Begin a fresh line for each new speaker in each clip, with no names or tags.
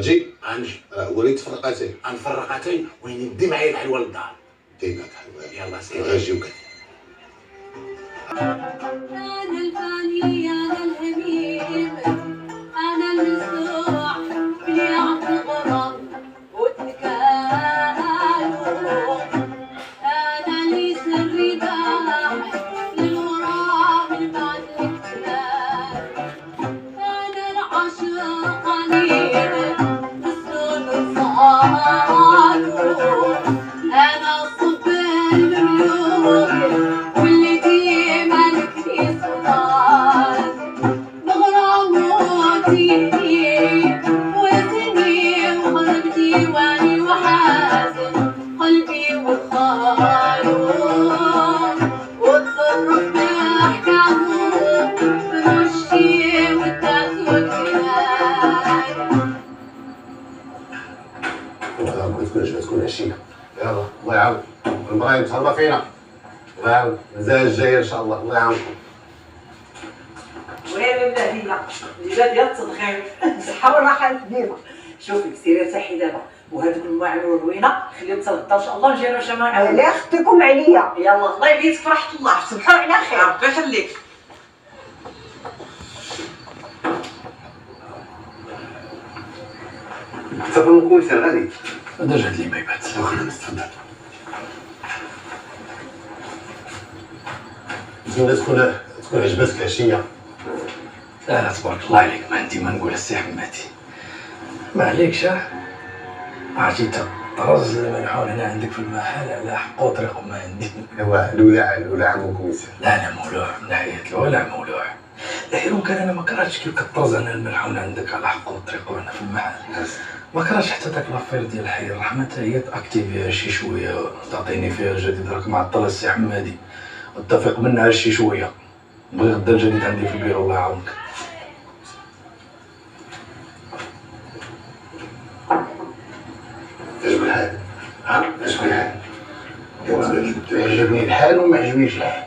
غتجي؟
غنجي.
وليت فرقتين.
غنفرقتين وين ندي معايا الحلوه للدار.
ديما الحلوه.
يلا سير.
غنجيو كاع.
أنا الفاني أنا الهميم أنا المسروح اللي عم الغرام وتكالو أنا اللي سري باح للغرام بعد الاكتمال أنا العاشق عنيد بالسن صالو أنا الصب المملوك واللي ديما لكني سلطان بغراموتي وزني وخرب ديواني وحازن قلبي وخالو وتصرف بأحكامه برشدي والداس والكلام
تكون عشيه. يلا الله يعاون. المغايب تهربا فينا. الله يعاون. مازال الجايه ان شاء الله. الله يعاونكم.
ويا بلادينا الولاد ديال التضخيم الصحه والراحه الكبيره. شوفي سيري ارتاحي دابا وهذوك المواعين والروينه خليهم تغدا ان شاء الله ونجيو شمال.
لا اختكم عليا.
يلا الله يبيتك في راحه الله. تصبحوا على خير. ربي يخليك.
صافي المكويسه غادي.
هذا جهد لي ما يبات.
خلاص تفضل. نتمنى تكون عجبتك العشيه.
لا تبارك الله عليك، ما عندي ما نقول السي حماتي. ما عليكش عرفتي طرز الملحون هنا عندك في المحل على حقه طريقه ما عندي.
ايوا الولاعه مكويسه.
لا مولوع من ناحيه الولاع مولوع. لا ممكن انا ما كرهتش كيف كطرز انا الملحون عندك على حقه طريقه هنا في المحل. ما كرهتش حتى داك لافير ديال الحي الرحمه حتى هي تاكتيفيها شي شويه تعطيني فيها جديد. راك معطل السي حمادي اتفق منها شي شويه. بغي غدا الجديد عندي في البيرو الله يعاونك.
عجبك الحال؟ عجبك الحال؟ عجبني الحال وما عجبنيش الحال.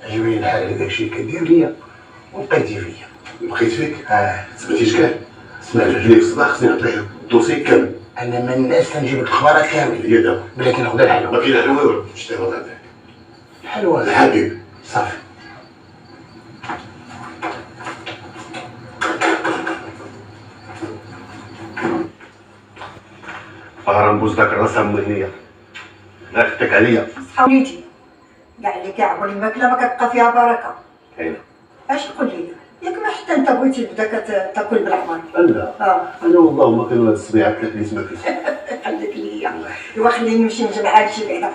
عجبني الحال على داكشي كدير ليا وبقيتي فيا. بقيت فيك؟ سمعتيش كاع؟ سمعت ليك الصباح خصني نعطيك الدوسي كامل. انا من الناس كنجيب لك الاخبارات كامل. هي دابا بلا كناخذها الحلوه. ما كاين الحلوه والو. شتي غلط عندك. الحلوه الحبيب صافي. غنبوز داك الراس منية. لا خدتك عليا.
حوليتي كاع اللي كيعبر الماكله ما كتبقى فيها بركه.
ايوا.
اش قول لي ياك ما حتى انت بغيتي تبدا كتاكل بالحمار.
لا انا والله ما كانوا الصبيعات ثلاث اللي تماكل.
خليك ليا. ايوا خليني نمشي نجمع هادشي بعدا.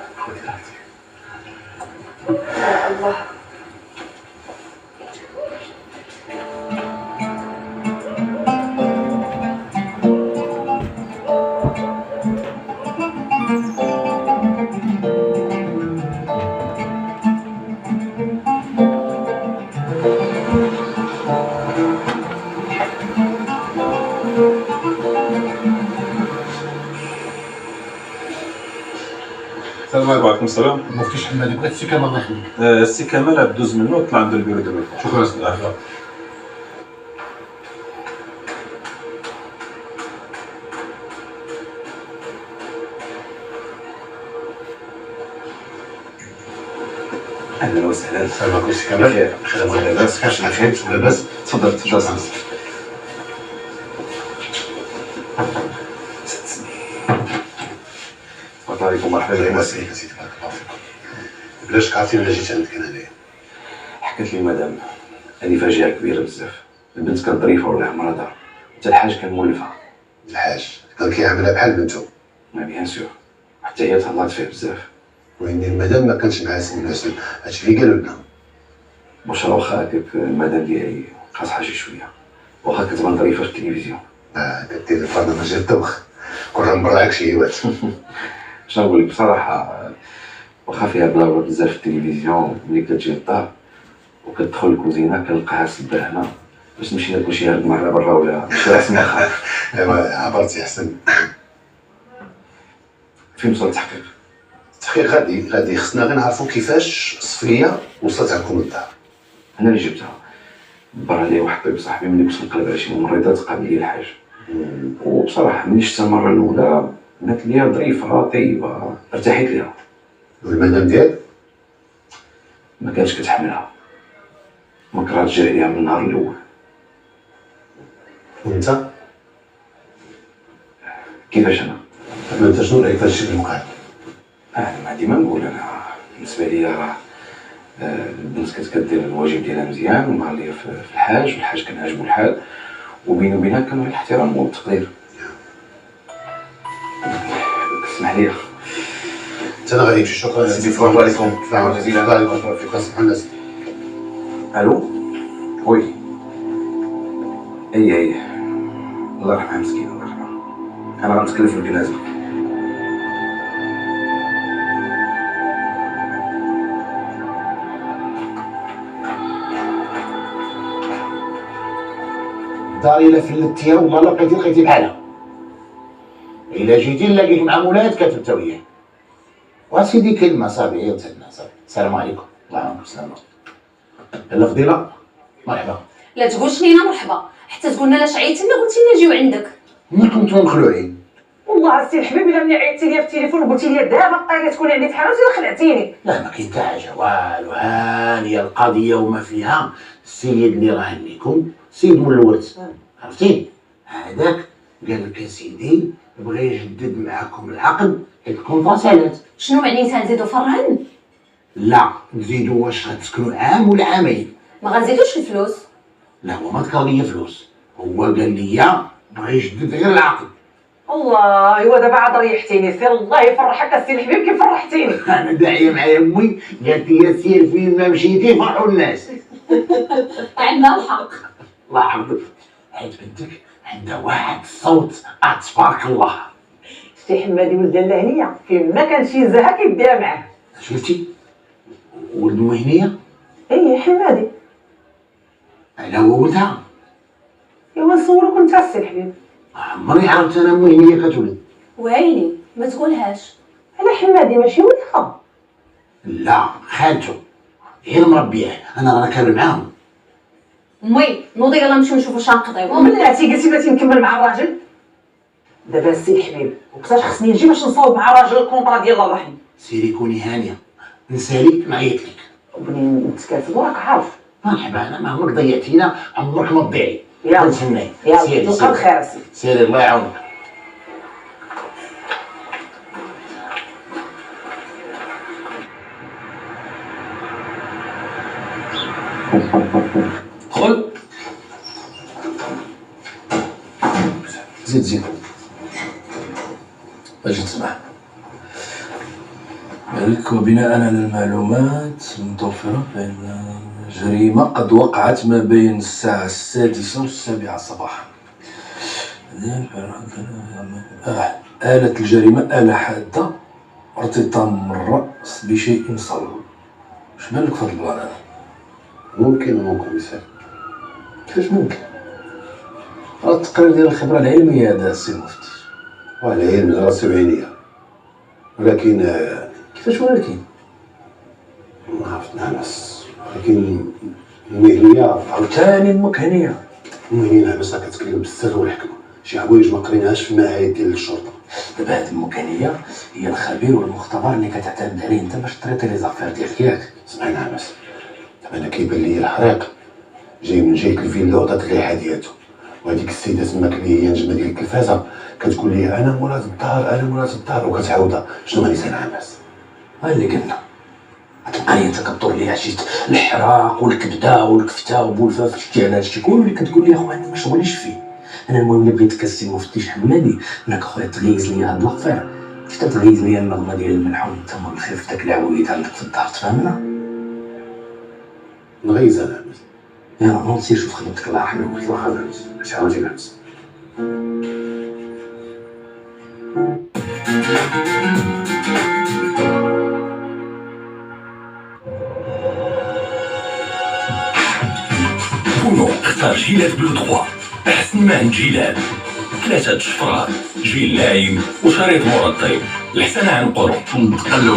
الله.
السلام عليكم. وعليكم السلام.
مفتي حمادي بغيت السي كمال الله يخليك.
السي كمال دوز منه وطلع عند البيرو دابا.
شكرا.
اهلا وسهلا.
السلام عليكم السي كمال.
بخير. لاباس؟ كاش بخير؟
لاباس.
تفضل تفضل. تفضل عليكم مرحبا بكم.
الله يسعدك اسيدي بارك الله فيكم. بلاش عرفتي ولا جيت عندك انا هنايا؟
حكت لي مدام هذه فاجعه كبيره بزاف. البنت كانت ظريفه ولا مرضى حتى الحاج كان مولفها.
الحاج كان كيعاملها بحال بنتو.
ما بيان سور حتى هي تهضرت فيه بزاف.
وإن المدام ما كانش معاه سن الحسن. هادشي اللي قالوا لنا.
واش راه واخا هكاك المدام ديالي قاصحه شي شويه واخا كتبان ظريفه في التلفزيون.
كدير البرنامج الدوخ كلها مبرعاك شيوات.
شنو نقول لك بصراحه واخا فيها بلاوه بزاف في التلفزيون ملي كتجي للدار وكتدخل الكوزينه كنلقاها سده هنا باش تمشي ناكل شي هاد المره برا ولا شي راس مخا.
ايوا عبرتي احسن.
فين وصل التحقيق؟
التحقيق غادي خصنا غير نعرفوا كيفاش صفيه وصلت عندكم للدار.
انا اللي جبتها. برا لي واحد الطبيب صاحبي ملي كنت نقلب على شي ممرضات قابل لي الحاج وبصراحه ملي شفتها المره الاولى بانت لي ظريفه طيبه ارتحيت ليها.
والمدام ديالك
ما كانتش كتحملها، ما كرهتش عليها من النهار الاول.
وانت
كيفاش انا؟
انت شنو رايك في هادشي اللي وقع؟
انا ديما نقول انا بالنسبه لي راه البنت كانت كدير الواجب ديالها مزيان ونهار ليا في الحاج والحاج كان عاجبو الحال وبيني وبينها كان واحد الاحترام والتقدير. اسمح لي
انت انا غادي نمشي. شكرا
سيدي السلام عليكم.
السلام جزيلا عليكم. فيك صباح الناس.
الو وي اي الله يرحمها مسكينه الله يرحمها. انا غنتكلم في الجنازه.
داري الا فلتيها وما لقيتي بحالها. الا جيتي لقيت مع مولات كتبت وياه. واسيدي كلمه صافي هي وتهدنا صافي. السلام عليكم. الله يعاونكم السلامه. يلا فضيله مرحبا.
لا تقولش لينا مرحبا حتى تقول لنا لاش عيطتي لنا قلتي لنا جيو عندك.
ملي كنتو مخلوعين
والله السي الحبيب الا ملي عيطتي ليا في التليفون وقلتي لي دابا الطايره تكون عندي في حالتي خلعتيني.
لا ما كاين حتى حاجه والو. هانيه القضيه وما فيها. السيد اللي راهن لكم سيد من الورث عرفتي هذاك قال لك سيدي بغى يجدد معاكم العقد حيت الكونطرا سالات.
شنو معنيتها نزيدو في الرهن؟
لا نزيدو واش غتسكنوا عام ولا عامين.
ما غنزيدوش الفلوس.
لا هو ما ذكر لي فلوس هو قال لي بغى يجدد غير العقد.
الله ايوا دابا عاد ريحتيني سير الله يفرحك السي الحبيب كيف فرحتيني.
انا داعيه معايا امي قالت لي سير فين ما مشيتي فرحوا الناس.
عندها الحق.
الله يحفظك حيت بنتك عندها واحد الصوت تبارك الله.
شتي حمادي ولد اللهنيه فين ما كان شي زها كيديها معاه.
شفتي ولد مهنيه
ايه حمادي
على هو ولدها.
ايوا نصورك انت السي الحبيب.
عمري عرفت انا مهنيه كتولد.
ويلي ما تقولهاش.
انا حمادي ماشي ولدها.
لا خالته هي المربيه انا راه كامل معاهم.
امي نوضي يلا نمشيو نشوفو شنقضيو.
وبلاتي قلتي بغيتي نكمل مع الراجل. دابا السي الحبيب وقتاش خصني نجي باش نصاوب مع الراجل الكونطرا ديال الرحم.
سيري كوني هانيه نساليك نعيط لك.
وبنين نتكاتبوا راك عارف.
مرحبا انا ما عمرك ضيعتينا عمرك ما تضيعي.
يلا
نتسناك.
يلا
سيري
تلقى الخير السي.
سيري الله يعاونك.
دخل.
زيد
اجي تسمع. ذلك وبناء على المعلومات المتوفرة بأن جريمة قد وقعت ما بين الساعة 6 والسابعة صباحا. آلة الجريمة آلة حادة ارتطام الرأس بشيء صلب. اش بالك في هاد البلان هذا؟
ممكن مثال.
كيفاش ممكن؟ راه التقرير ديال الخبرة العلمية هذا السي المفتي.
والعلم راسي بعينيا ولكن
كيفاش ولكن؟
ما عرفت نعمس ولكن المهنيه
عاوتاني المكهنية.
المهنيه نعمس راه كتكلم بالسر والحكمه شي حوايج ما قريناهاش في المعاهد ديال الشرطه.
دابا هاد المكانية هي الخبير والمختبر اللي كتعتمد عليه انت باش تريطي لي زافير ديالك ياك.
اسمع نعمس دابا انا كيبان لي الحريق جاي من جهه الفيلا وعطات الريحه ديالته وهذيك السيده تماك اللي هي نجمه ديال التلفازه كتقول لي انا مرات الدار وكتعاودها شنو غادي نعمس.
ها اللي قلنا غتبقى لي انت كدور لي عشيت الحراق والكبده والكفته وبولفاف شتي على هادشي كل اللي كتقول لي اخويا ما شغليش فيه. انا المهم اللي بغيتك السي المفتش حمادي انك اخويا تغيز لي هاد لافير كيف تغيز لي النغمه ديال الملح والتمر والخير في داك العويد عندك في الدار تفهمنا.
نغيز انا نعمس.
يلا نوض سير شوف خدمتك الله يرحمك.
واخا نعمس اش عاوتاني نعمس.
بونو اختار جيلات بلو 3 احسن ما عند جيلات 3 شفرات جيل نايم وشريط مرطب لحسن عن قرب ونتقلو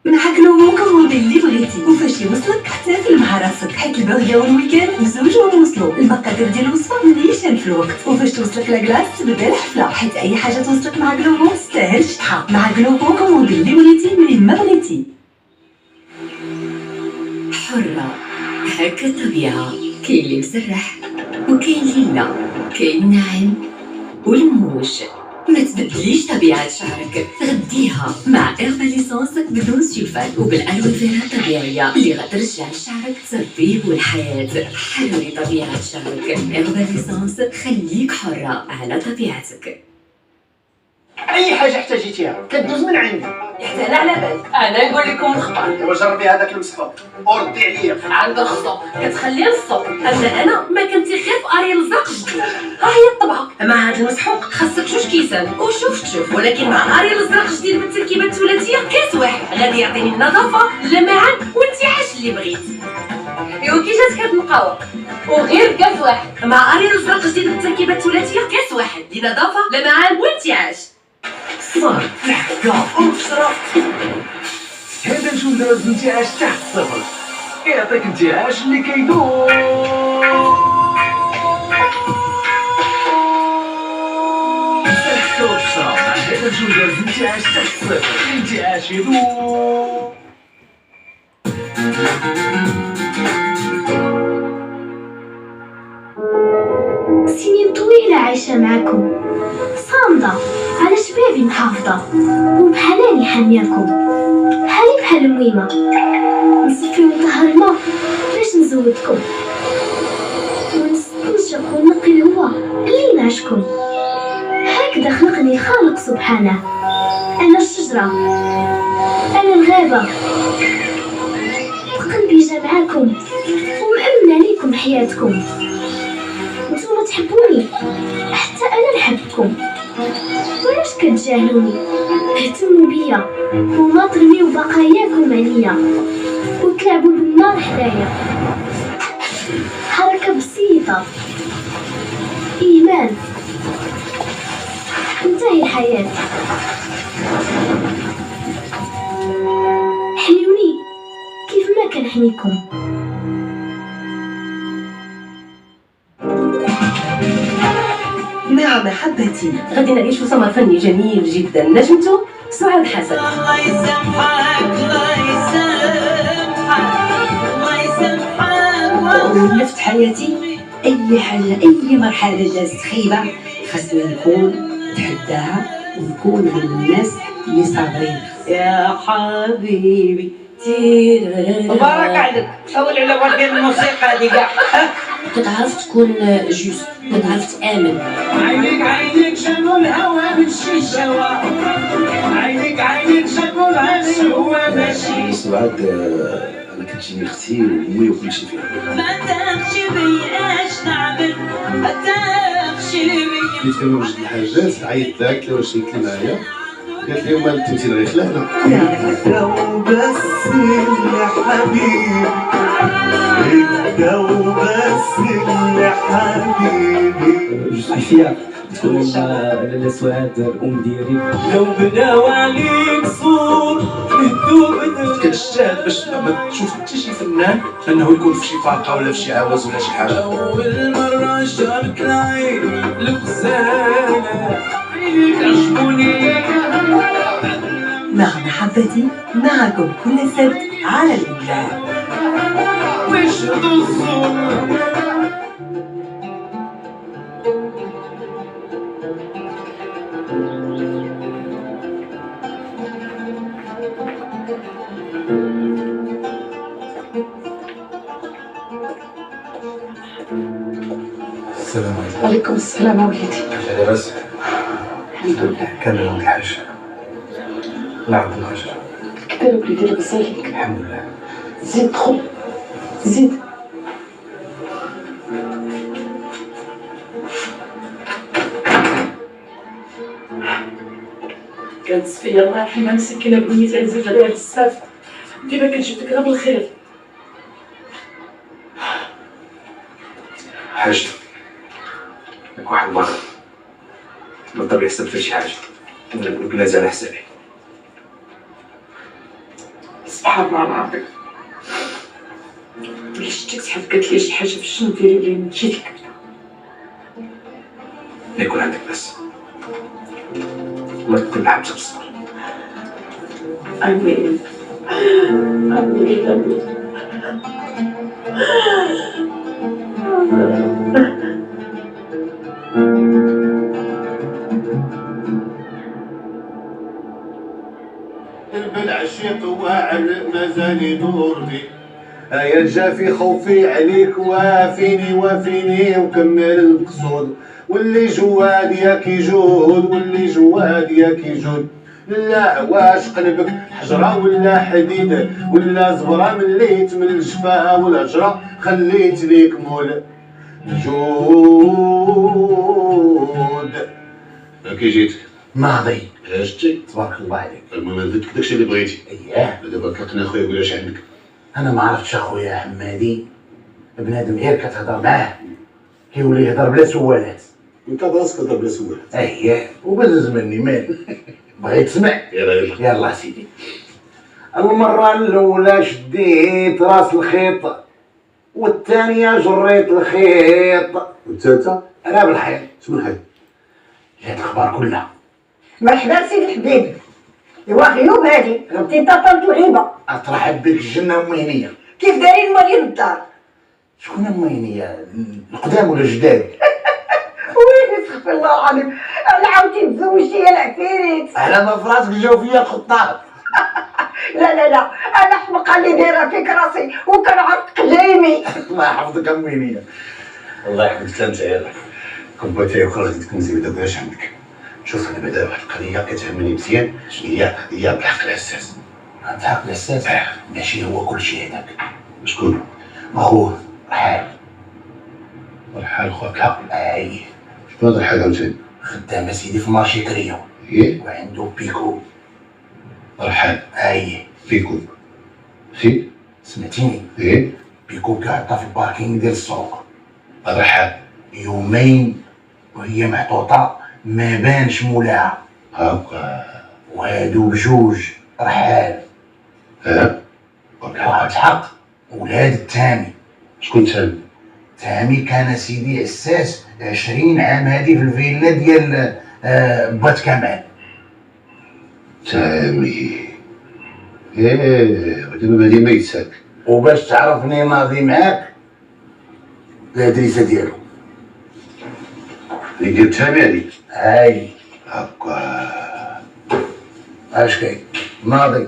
ناكلو ممكن
دير اللي بغيتي وفاش يوصلك احتفل مع راسك، حيت الباغيه والويكاند بزوج ونوصلوا. المقادير ديال الوصفه مليشان في الوقت، وفاش توصلك لاكلاص تبدا الحفله، حيت اي حاجه توصلك مع كلوبو تستاهل شطحه. مع كلوبو كوموندي اللي بغيتي منين ما بغيتي.
حرة هكا الطبيعة، كاين اللي مسرح وكاين اللي لا، كاين ناعم والموج. ما تبدليش طبيعة شعرك، غديها مع إيربا ليسونس بدون سلفات وبالألوي فيرا الطبيعية اللي غترجع لشعرك الترطيب والحياة. حرري طبيعة شعرك، إيربا ليسونس خليك حرة على طبيعتك.
اي حاجه احتاجيتيها كدوز من عندي.
حتى انا على بالي، انا نقول لكم الخبر.
دابا جربي هذاك المسحوق وردي عليا.
عند الخصو كتخليه للصوت، انا ما كنتي غير في اريال الزرق جديد. ها هي الطبعه مع هذا المسحوق خاصك جوج كيسان وشوف تشوف، ولكن مع اريال الزرق جديد بالتركيبه الثلاثيه كاس واحد غادي يعطيني النظافه اللمعان وانتعاش اللي بغيت. ايوا كي جاتك هاد النقاوه وغير كاس واحد مع اريال الزرق جديد بالتركيبه الثلاثيه كاس واحد لنظافه لمعان وانتعاش.
صار الحكا وكسرة. هذا الجولاز انتعاش تحت الصفر، كيعطيك انتعاش اللي كيدوم. الحكا وكسرة مع هذا الجولاز انتعاش تحت الصفر، الانتعاش يدوم.
سنين طويلة عايشة معاكم، صامدة على شبابي محافظة، وبحناني حامياكم. بحالي بحال المويمة، نصفي ونطهر الماء باش نزودكم، ونستنشق ونقي الهوا اللي ينعشكم. هكذا خلقني خالق سبحانه. أنا الشجرة، أنا الغابة، قلبي جا معاكم ومأمنة ليكم حياتكم. نتوما تحبوني حتى انا نحبكم، وعلاش كتجاهلوني؟ اهتموا بيا وما ترميو بقاياكم عليا وتلعبوا بالنار حدايا. حركه بسيطه، ايمان، انتهي الحياه. حميوني كيف ما كنحميكم.
مع محبتي
غادي نعيشوا سمر فني جميل جدا، نجمته سعاد حسن.
الله يسامحك الله يسامحك الله يسامحك.
ولفت حياتي اي حاجه اي مرحله دازت خيبه خاصنا نكون نتحداها ونكون من الناس اللي صابرين. يا حبيبي
مبارك عليك، حاول على واحد ديال الموسيقى هذه كاع.
كتعرف تكون جوست، كتعرف تآمن.
عينيك شافوا الهوا ماشي شوا، عينيك شافوا الهوا ماشي.
سعاد انا كتجيني اختي وامي وكل شيء فيها.
ما تاخش بيا اش نعمل، ما تاخش بيا.
بديت كنوجد الحاجات عيطت لها قلت لها واش قلت لي معايا، قالت لي هما التمثيل غيخلعنا.
وبس يا حبيبي انت وبس يا حبيبي.
جو فيا تكون لاله سعاد الام ديالي.
لو بناو عليك صوت نهدو
كتجتهد باش ما تشوف حتى شي فنان انه يكون في شي فرقه ولا في شي عوز ولا شي حاجه.
اول مره شارك العين الغزاله عينيك عجبوني.
مع محبتي معكم كل سبت على الإبداع.
نشهد الظلم.
السلام عليكم.
وعليكم السلام وليدي.
لاباس؟
الحمد لله.
كامل عندك حاجة؟ لا عندنا حاجة.
كدا وليدي لاباس عليك؟
الحمد لله.
زيد دخل زيد.
كانت صفية الله يرحمها مسكينة بنيتها عزيز عليها بزاف، ديما كنشوفك غير بالخير.
حاجة لك واحد المرة بالطبيعة سبت في شي حاجة قلنا زال حسابي.
سبحان
استغفر الله العظيم. ملي شتك تحب قالت لي شي حاجه في الشنو ديري لي مشيت لك.
يكون عندك بس الله يكون الحبس بالصبر.
امين امين امين.
بالعشيق واعر مازال يدور بي هيا الجافي خوفي عليك وافيني وكمل المقصود واللي جواد ياك يجود واللي جواد ياك يجود لا واش قلبك حجرة ولا حديد ولا زبرة مليت من الجفا والهجرة خليت ليك مول جود. كي جيت
ناضي
شتي
تبارك الله عليك.
المهم درت داكشي اللي بغيتي.
اييه
دابا كتقني اخويا قول اش عندك.
انا ما عرفتش اخويا حمادي بنادم غير كتهضر معاه كيولي يهضر بلا سوالات.
انت براسك تهضر بلا سوالات.
اييه وبزز مني مال بغيت تسمع. يلا سيدي. المرة الأولى شديت راس الخيط والثانية جريت الخيط
والثالثة
أنا بالحيط.
شنو الحيط؟
جات الأخبار كلها.
مرحبا سيدي الحبيب. ايوا غيوب هادي غبتي انت طلت الغيبه.
أترحب بك الجنة أم هنية.
كيف دايرين مالين الدار؟
شكون أم هنية؟ القدام ولا الجداد؟
وين استغفر الله العظيم انا عاودتي تزوجتي يا العفيريت.
على ما فراسك جاو فيا خطاب.
لا انا حمقه اللي دايره فيك راسي وكنعرف قديمي.
الله يحفظك أم هنية.
الله يحفظك انت يلاه. كبرتي وخرجت تكنزي دابا اش عندك؟ شوف انا بعدا واحد القضيه كتهمني مزيان هي بحق العساس.
بحق العساس؟ ماشي هو كل شيء هذاك.
شكون؟
اخوه رحال.
رحال خوك بالحق؟
اي.
شنو هذا الحال عاوتاني؟
خدام سيدي في مارشي كريو.
ايه؟
وعنده بيكو.
رحال؟
اي.
بيكو. سي؟
سمعتيني؟
ايه؟
بيكو قاعدة في الباركينغ ديال السوق.
رحال؟
يومين وهي محطوطة ما بانش مولاها.
هاكا.
وهادو بجوج رحال. واحد الحق ولاد التامي.
شكون تامي؟
تامي كان سيدي عساس 20 عام هادي في الفيلا ديال بوات كمال.
تامي ودابا هادي ميتاك.
وباش تعرفني ناضي معاك الادريسه ديالو.
اللي ديال تامي هادي؟
هاي.
هاكا.
اش كاين؟ ناضي.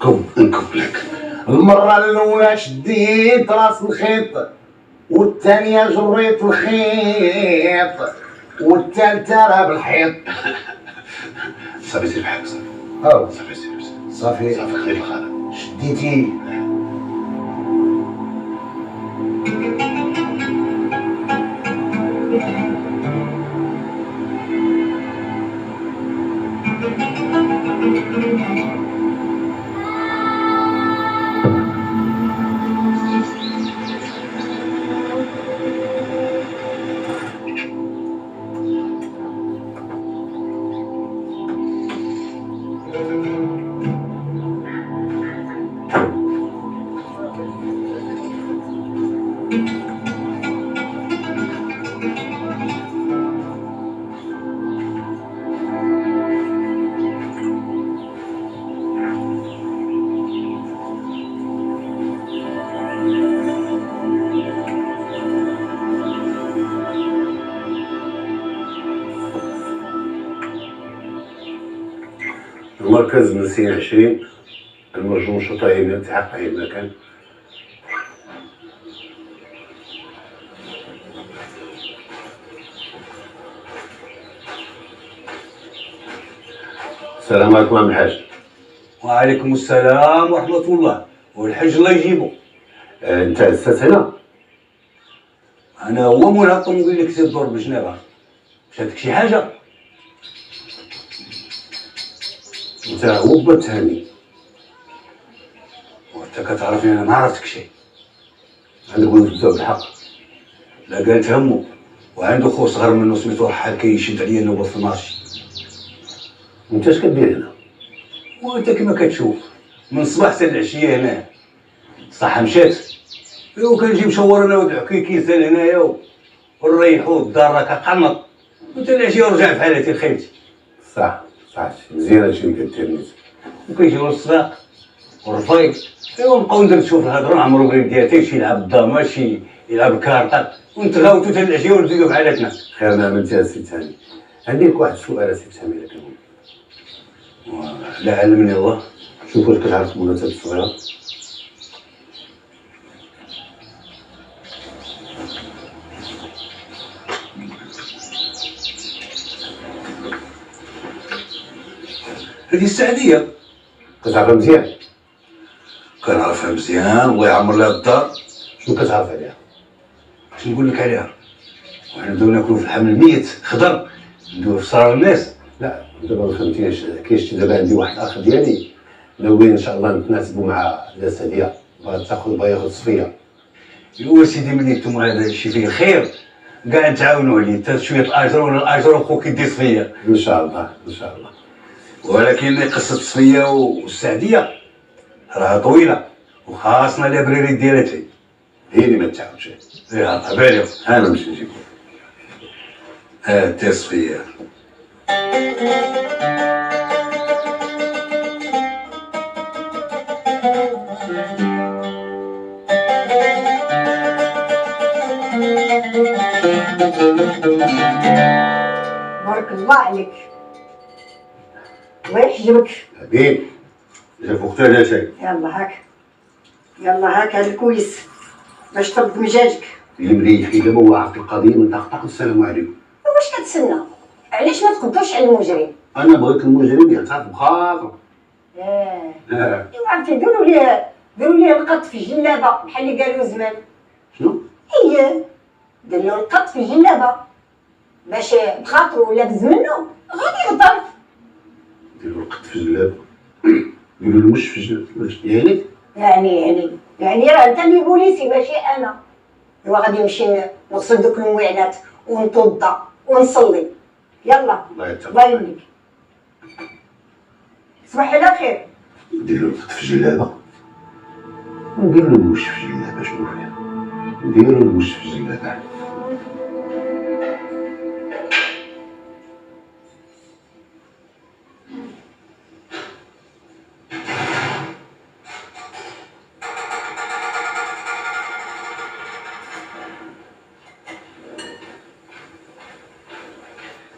كب نكب لك.
المرة الأولى شديت راس الخيط والثانية جريت الخيط والثالثة راه بالحيط.
صافي سير بحالك صافي. صافي سير
صافي
خليت الخرا.
شديتي.
المركز من سنة 20 المرجو شطائي من تحقق المكان. السلام عليكم عم الحاج.
وعليكم السلام ورحمة الله. والحج الله يجيبو.
انت عساس هنا؟
انا هو مولا الطوموبيل اللي كنتي تدور بجنابها. شاتك شي حاجة؟
انت هو با تهاني.
وانت كتعرفني انا ما عرفتك شي.
عندك ولد بزاف بالحق.
لا قالت همو وعنده خو صغر منه سميتو رحال كيشد عليا النوبة في المارشي.
وانت اش كدير هنا؟
وانت كما كتشوف من الصباح حتى العشيه هنا. صح مشات وكنجي مشور انا ولد العكيكيسه هنايا ونريحو الدار راك قنط وحتى العشيه ورجع في حالتي خيتي.
صح مزيان هادشي اللي كدير نيت.
وكيجيو الصداق والرفيق ونبقاو ندردشو في الهضره. عمرو بغى يدير حتى شي يلعب الداما شي يلعب الكارطه ونتغاوتو حتى العشيه ونزيدو في حالتنا.
خير ما عملتي اسي تاني. عندي لك واحد السؤال اسي تامي لك.
لا علمني الله.
شوف واش كتعرف بنات الصغيره؟
هذه السعديه
كتعرفها مزيان؟
كنعرفها مزيان الله يعمر لها الدار.
شنو كتعرف عليها؟
اش نقول لك عليها؟ وحنا نبداو ناكلو في اللحم الميت خضر ندوه في صرار الناس.
لا دابا ما فهمتينيش. كاين شي دابا عندي واحد اخ ديالي ناويين ان شاء الله نتناسبوا مع الاسديه بغا ياخذ صفيه.
ايوا سيدي ملي نتوما هذا الشيء فيه الخير كاع نتعاونوا عليه حتى شويه الاجر ولا الاجر وخوك يدي صفيه
ان شاء الله.
ولكن قصه صفيه والسعديه راها طويله وخاصنا الابريري ديالتها
هي اللي ما تعاودش.
يا بالي
انا نمشي نجيب
هاتي صفيه.
بارك الله عليك الله يحجبك.
حبيب اذا فوقتها لا شيء.
يلا هاك هذا الكويس باش ترد مجاجك.
اللي مريحي دابا هو عارف القضيه من طقطق السلام عليكم.
واش كتسنى؟ علاش ما تقدرش على المجرم؟
انا بغيت المجرم يعترف بخاطره.
ايوا عرفتي ديروا ليه القط في الجلابه بحال اللي قالوا زمان.
شنو؟
دير له القط في الجلابه باش بخاطرو ولا بز منه غادي يغدر.
ديروا القط في الجلابه ديروا المش في الجلابه
يعني راه انت اللي بوليسي ماشي انا. ايوا غادي نمشي نغسل دوك المويعنات ونتوضا ونصلي. يلا الله يهنيك. صباح على خير.
ديروا القط في الجلابه نديروا المش في الجلابه. شنو فيها؟ نديروا المش في الجلابه.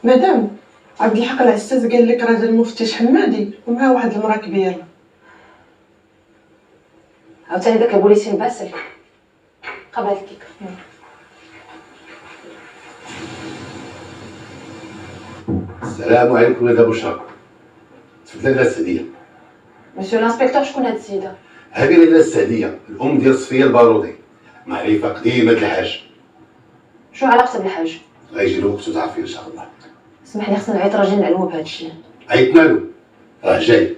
مدام عبد الحق العساس قال لك راجل المفتش حمادي ومعاه واحد المراه كبيره.
عاوتاني داك البوليسي مباسل قبل الكيك.
السلام عليكم يا بشرى. تفضل السعديه.
مسيو الانسبكتور شكون هاد السيده؟
هذه ليلى السعديه الام ديال صفيه البارودي معرفه قديمه د الحاج.
شو علاقته بالحاج؟
غيجي له وقت وتعرفي ان شاء الله.
اسمح لي خصنا نعيط راجل نعلمو بهذا الشيء.
عيطنا له راه جاي.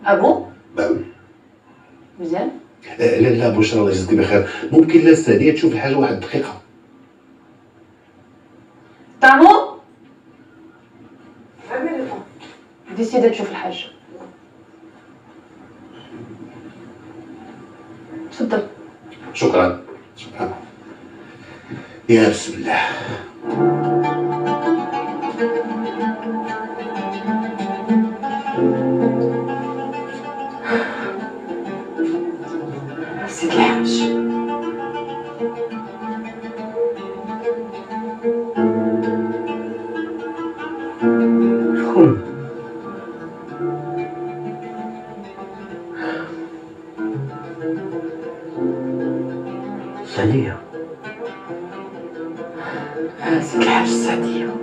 ابو؟
بام.
مزيان؟
لا بشرى الله يجزيك بخير. ممكن لا السعديه تشوف الحاجه واحد دقيقه.
طامو؟ دي السيده تشوف الحاج. تفضل.
شكرا. يا بسم الله.
سيد الحاج.
شكون؟
سعدية.
سيد الحاج السعدية.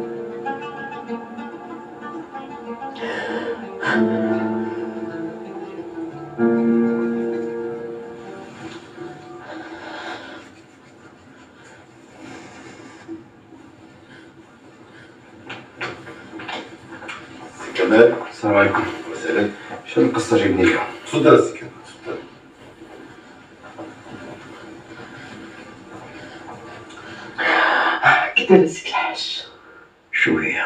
كمال.
السلام عليكم.
وسهلا.
شنو القصة جايبني ليها؟
تفضل السي كمال تفضل.
كده سيد الحاج. شو هي؟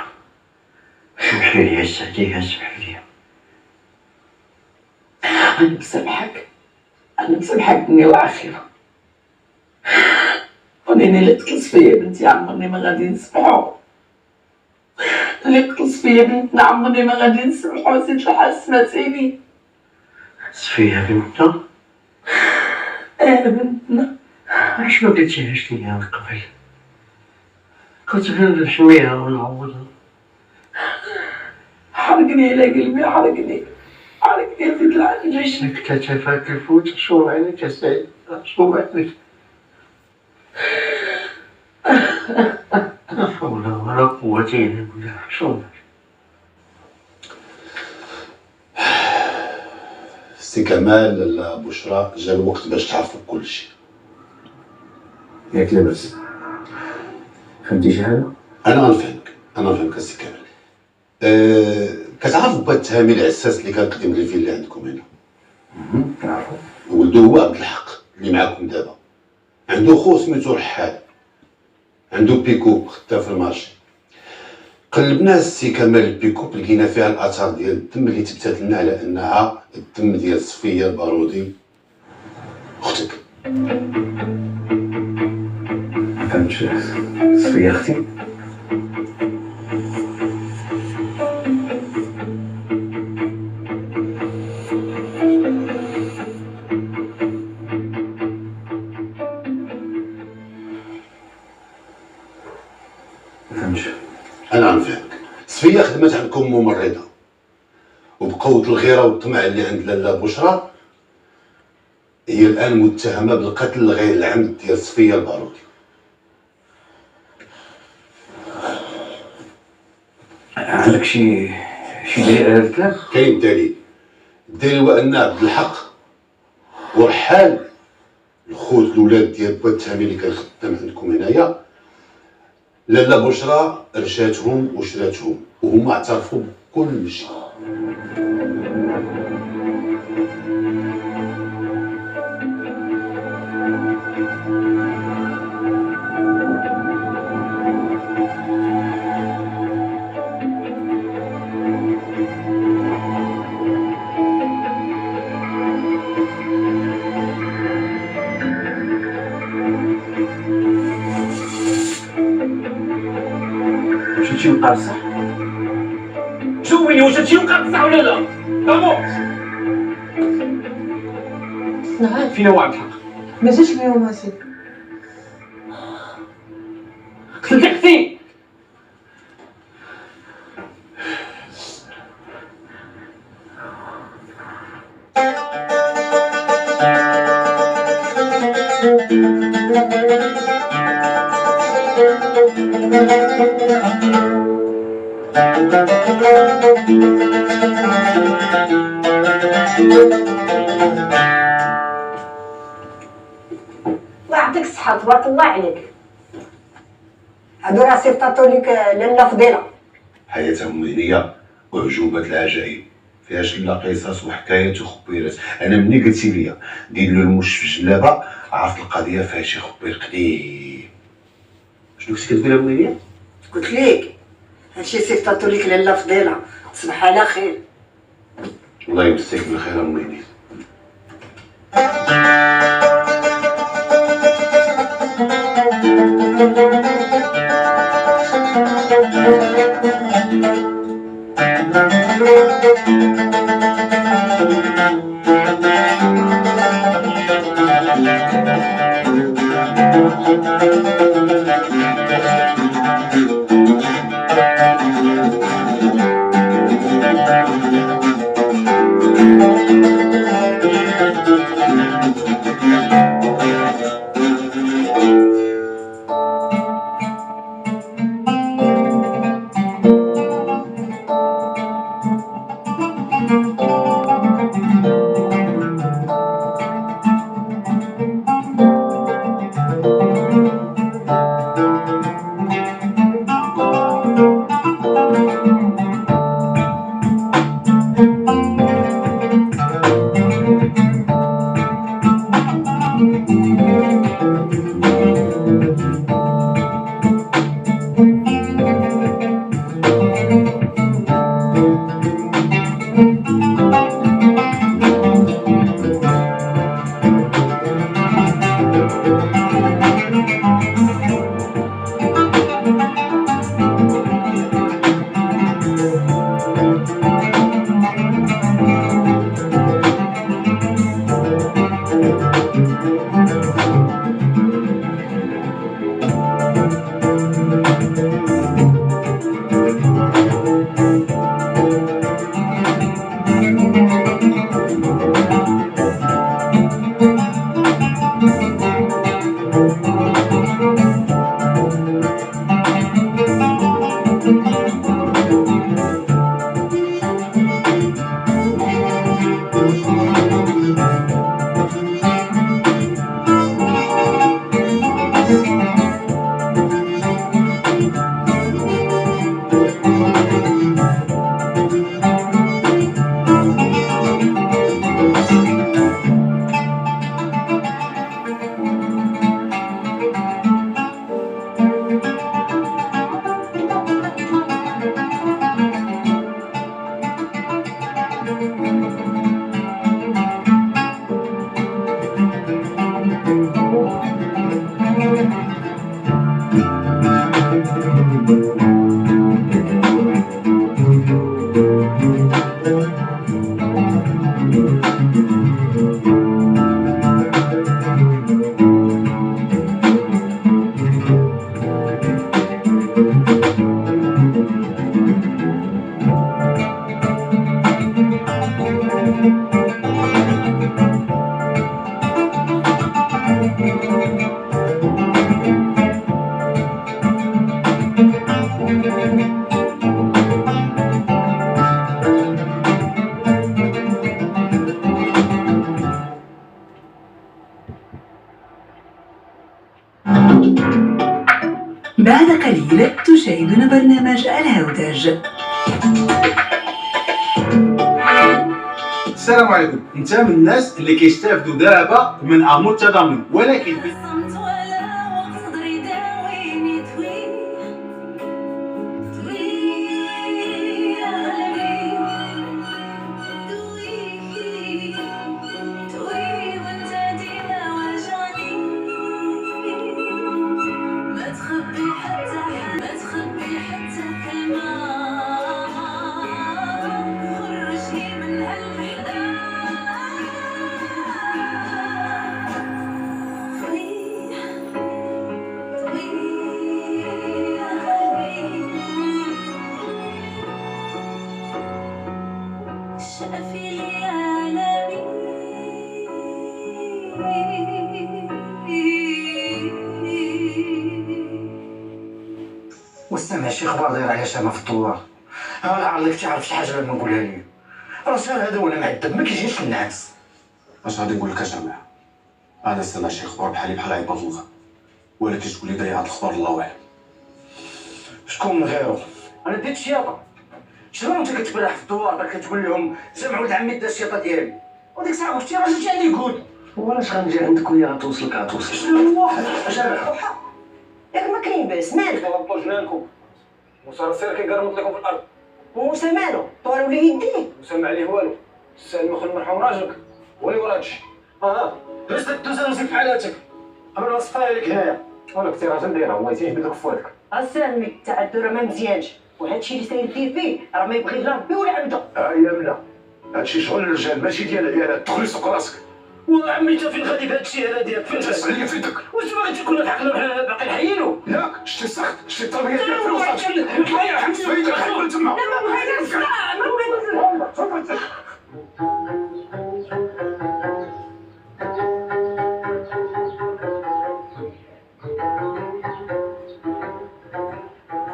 سمحي لي يا سعدية سمحي لي.
أنا مسامحك، أنا مسامحك دنيا وآخرة. ونيني اللي تكلس فيا بنتي عمرني ما غادي نسمحو، اللي تكلس فيا بنتنا عمرني ما غادي نسمحو. سيد الحاج سمعتيني؟
صفية بنتنا؟
بنتنا.
علاش ما قلتيهاش ليا من قبل؟ كنت غير نحميها ونعوضها.
حرقني على قلبي، حرقني يا سيد الحاج.
علاش نكتة فاك الفوت؟ شو عينك يا سعيد؟ شو عينك؟ لا حول ولا قوة إلا بالله. شو
سي كمال لاله بشرى، جا الوقت باش تعرفوا كل شيء.
ياك لاباس؟ فهمتي شي حاجة؟
انا غنفهمك السي كمال. كتعرف با التهامي العساس اللي كنقدم الفيلا عندكم هنا؟
نعرفو.
ولدو هو عبد الحق اللي معاكم دابا. عنده خو سميتو رحال، عنده بيكوب خدام في المارشي. قلبنا السي كمال البيكوب لقينا فيها الاثار ديال الدم اللي تبتات لنا على انها الدم ديال صفيه البارودي اختك.
فهمتش صفية اختي؟ فهمتش.
انا غنفهمك. صفيه خدمت عندكم ممرضه، وبقوه الغيره والطمع اللي عند لاله بشرى هي الان متهمه بالقتل غير العمد ديال صفيه البارودي.
عندك شي دليل على هذا الكلام؟
كاين دليل. الدليل هو ان عبد الحق ورحال الخوت الاولاد ديال با التهامي اللي كان خدام عندكم هنايا، لاله بشرى رشاتهم وشراتهم وهما اعترفوا بكل شيء.
واش هادشي وقع بصح؟
شوفيني واش هادشي وقع بصح ولا لا؟ ضمور
نعم.
فينا هو عبد الحق؟
ما جاش اليوم اسيدي.
قتلتي اختي.
الله يعطيك الصحة، تبارك الله عليك. هادو راه صيفطاتو ليك لاله فضيلة.
حياتهم مهنيه وعجوبه العجائب، فيها شله قصص وحكايات وخبيرات. انا ملي قلتي لي دير له المش في الجلابه عرفت القضيه فيها شي خبير قديم. شنو كنتي كتقولي منيا؟
قلت ليك هادشي صيفطاتو ليك لاله فضيلة. تصبح على خير.
الله يمسك بالخير اميني.
بعد قليل تشاهدون برنامج الهودج.
السلام عليكم. انت من الناس اللي كيستافدوا دابا من امور التضامن، ولكن
واستمع شي اخبار داير على شامه في الدوار. انا عارفك تعرف شي حاجه لما نقولها لي. راسال هذا ولا معذب ما كيجيش للناس.
اش غادي نقول لك اجمع؟ انا سمع شي اخبار بحالي بحال عباد الله، ولكن تقول لي ضيع هاد الاخبار الله اعلم.
شكون من غيره؟ انا ديت الشياطه. شنو انت كتبرح في الدوار باك كتقول لهم سمعوا ولد عمي دا الشياطه ديالي، وديك الساعه واش راجل جا عندي يقول
وعلاش غنجي عندك وهي غتوصلك غتوصل؟
شنو هو اجمع ياك ما كاين باس مالك غلطوا جنانكم وصار السير كيقرمط لكم في الارض وموسى مالو طوال ولا يديه
وسمع عليه والو. السالم اخو المرحوم راجلك هو اللي وراكش.
بس دوز نمسك في حالاتك قبل ما نصفاها لك هنايا.
ولا كنتي راجل دايرها هو تيهبط لك في فواتك.
اسالمي التعذر راه ما مزيانش، وهادشي اللي ساير دير فيه راه ما يبغي لا ربي ولا عبده.
يا ملا هادشي شغل الرجال ماشي ديال العيالات. دخلي سوق راسك.
وعمي انت فين غادي بهاد الشيء هذا ديالك؟ فين
تحس عليا في يدك؟
واش باغي تكون الحقنا بحال باقي حيينو؟
ياك شتي السخط شتي الطربيه ديال فلوسك. يا حمد فايدك حيد تما.
لا ما بغيتش نسمع ما بغيتش نسمع.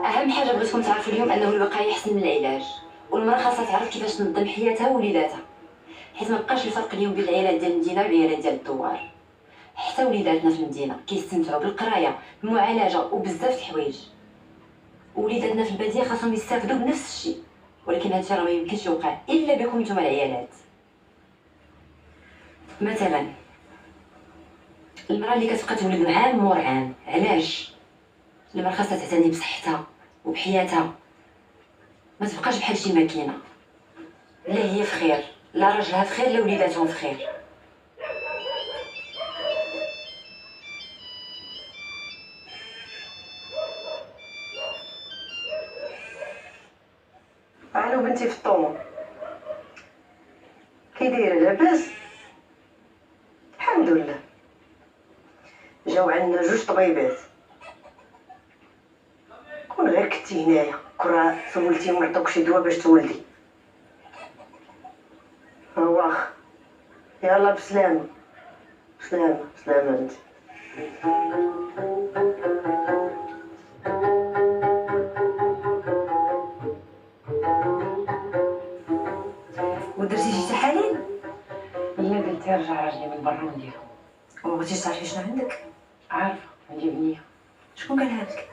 اهم حاجه بغيتكم تعرفوا اليوم انه الوقايه احسن من العلاج، والمراه خاصها تعرف كيفاش تنظم حياتها ووليداتها، حيت ما بقاش الفرق اليوم بين العيالات ديال المدينه والعيالات ديال الدوار. حتى وليداتنا في المدينه كيستمتعوا بالقرايه بالمعالجه وبزاف د الحوايج، وليداتنا في الباديه خاصهم يستافدوا بنفس الشيء، ولكن هادشي راه ما يمكنش يوقع الا بكم نتوما العيالات. مثلا المراه اللي كتبقى تولد عام مور عام، علاش؟ المراه خاصها تعتني بصحتها وبحياتها، ما تبقاش بحال شي ماكينه. لا هي في خير، لا راجلها في خير، لا وليداتهم في خير.
الو بنتي في الطومو كي دايره لاباس؟ الحمد لله. جاو عندنا 2 طبيبات كون غير كنتي هنايا كره سولتي وما عطوك شي دواء باش تولدي. واخا يلا بسلامه. سلامه سلامه انت.
ودرتي شي تحاليل؟
لا قلت رجع راجلي من برا ونديرهم.
وما بغيتيش تعرفي شنو عندك؟
عارفه عندي بنيه.
شكون قالها لك؟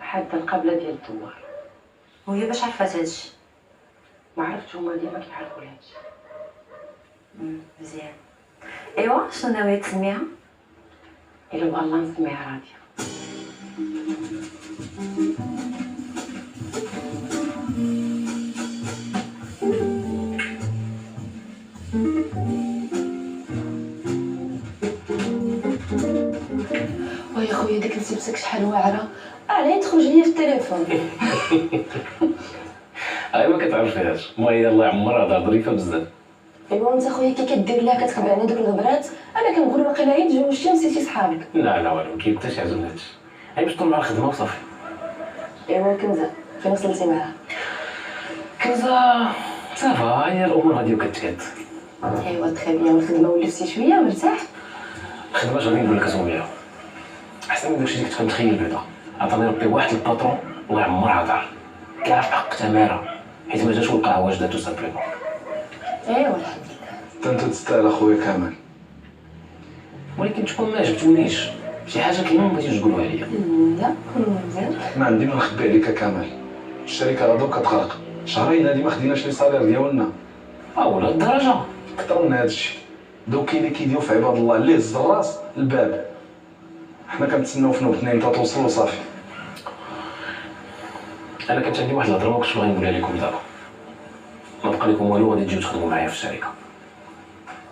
حاده القبله ديال الدوار.
وهي باش عرفات هادشي؟
ما عرفتش هما ديما كيعرفوا هادشي.
مزيان. ايوا شنو ناويه تسميها؟
الا بغا الله نسميها راضيه.
ويا خويا ديك لبستك شحال واعره، علاه تخرج ليا في التليفون.
هاي ما كتعرفيهاش، المهم الله يعمرها ظريفه بزاف.
ايوا انت خويا كي كدير لها كتخبعني دوك الغبرات، انا كنقول واقيلا عيد تزوجتي ونسيتي صحابك.
لا والو، كي حتى شي حاجه من هادشي، هاي باش تطول مع الخدمه وصافي.
ايوا كنزه فين وصلتي معاها؟
كنزه صافا، هي الامور غادي وكتكاد.
ايوا تخي بيان، الخدمه ولفتي شويه مرتاح؟
الخدمه اش غادي نقول لك اسميها احسن من داكشي اللي كنت كنتخيل بعدا. عطاني ربي واحد الباترون الله يعمرها دار كاع في حق تماره، حيت ما جاش ولقاها واجده تو سامبليمون.
ايوا الحمد لله.
انت تستاهل اخويا كامل،
ولكن تكون ما عجبتونيش شي حاجه كاينه ما بغيتيش تقولوها ليا.
لا كله مزيان.
ما عندي ما نخبي عليك كامل. الشركه غدا كتغرق، شهرين هادي ما خديناش لي صالير ديالنا.
ولا الدرجه
كثر من هادشي. دوك كاين اللي كيديروا في عباد الله اللي هز الراس الباب، حنا كنتسناو في نوبه 2 توصلوا صافي.
انا كانت عندي واحد الهضره ما كنتش باغي نقولها لكم دابا. ما بقى لكم والو، غادي تجيو تخدموا معايا في الشركه.